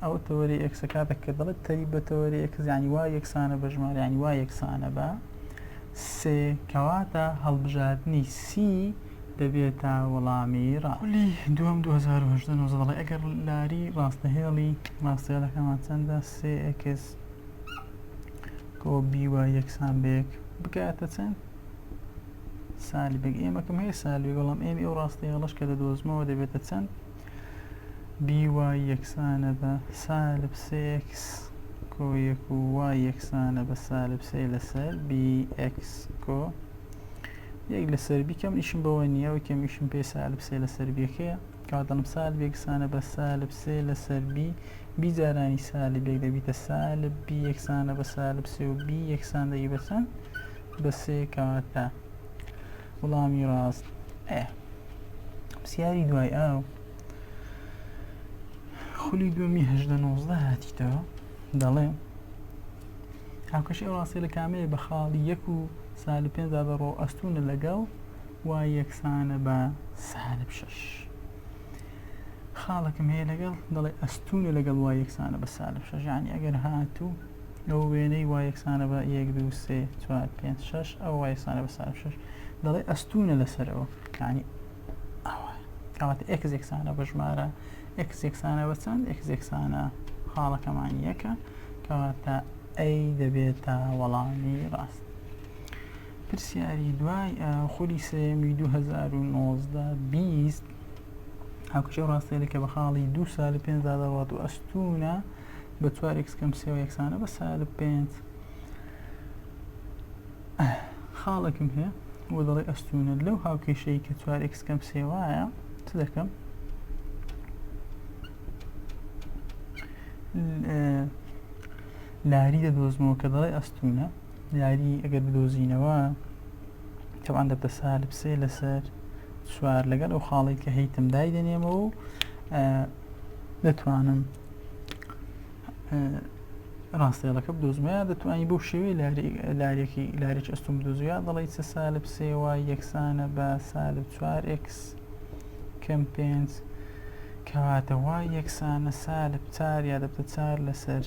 ئەو تەوەرەی ئێکسە کاتێک کە دەڵێت تەریب بە تەوەرەی ئێکس یعنی وای یەکسانە بە ژمارە یعنی وای یەکسانە بە 3 کەواتە هەڵبژاردننی سی دەبێتە وەڵامی ڕاولی دووەم 2018 دەڵێ ئەگەر لاری ڕاستەهێڵی ڕاستەیەڵەکەمان چەندە 3x کۆ بی وای یەکسان بێک بکاتە چەند سالبێک ئێمەکەم هەیە سالبێک وەڵام ئێمە ئەو ڕاستەیەڵەش کە دەدۆزمەوە دەبێتە چەند بی وای یەکسانە بە سالب 3x کۆ 1 و وای یەکسانە بە سالب 3 لەسەر bx کۆ 1 لەسەر بیکەم ئیشم بەوە نییە و کەم ئیشم پێ سالب 3 لەسەر بیەکەیە کاتەڵم سالب یەکسانە بە سالب 3 لەسەر بی جارانی سالب 1 دەبیتە سالب بی یەکسانە بە سالب 3 و بی یەکسان دەی بەچەند بە 3 کەواتە وەڵامی ڕاست پرسیاری دوای ئەو خولی دووەمی 18 هاتیتەوە دەڵێ هاوکەشی ئەو ڕاستی لە کامەیە بە خاڵی 1 و سالب 5 دەڕۆ ئەستونە لەگەڵ وای یەکسانە بە سالب 6 خاڵەکەم هەیە لەگەڵ دەڵێ ئەستونە لەگەڵ وای یەکسانە بە سالب 6 یعنی ئەگەر هاتوو ئەو وێنەی وای یەکسانە بە 1 2 3 4 5 6 ئەو وای یەکسانە بە سالب 6 دەڵێ ئەستونە لەسەرەوە یعنی ئەوە کەواتە x یەکسانە بە ژمارە x یەکسانە بە چەند x یەکسانە خاڵەکەمان یەکە کەواتە ئەی دەبێتە وەڵامی ڕاست. پرسیاری دوای خولی سێمی 2019 هاوکەشە ڕاستەیە کە بە خاڵی 2 سالب 5 دەڕات و ئەستونە بە 4x کەم 3 یەکسانە بە سالب 5 خاڵێکم هەیە و دەڵێ ئەستونە لەو هاوکێشەی کە 4x کەم 3 وایە چ دەکەم لاری دەدۆزمەوە کە دەڵێ ئەستونە یاری ئەگەر بدۆزینەوە تەوان دەبتە سالب 3 لەسەر 4 لەگەڵ ئەو خاڵی کە هەیتم دایدەنێمەوە و دەتوانم ڕاستەیەڵەکە بدۆزمەوە دەتوانی بەو شێوەیە لارێکی ئەستون بدۆزوە دەڵێ چە سالب 3 وای یەکسانە بە سالب 4x کەم 5 کەواتە وای یەکسانە سالب 4 یا دەبتە 4 لەسەر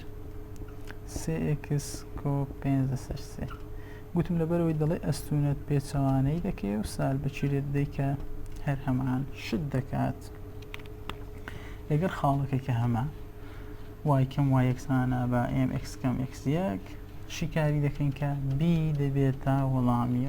3x کۆ 5 لەسەر 3 گوتم لەبەرەوەی دەڵێ ئەستونەت پێچەوانەی دەکەی و سال بەچیرێت دەیکە هەر هەمان شت دەکات لەگەر خاڵەکەی کە هەمە وای کەم وای یەکسانە بە mx کەم x1 شیکاری دەکەین کە b دەبێتە وەڵامی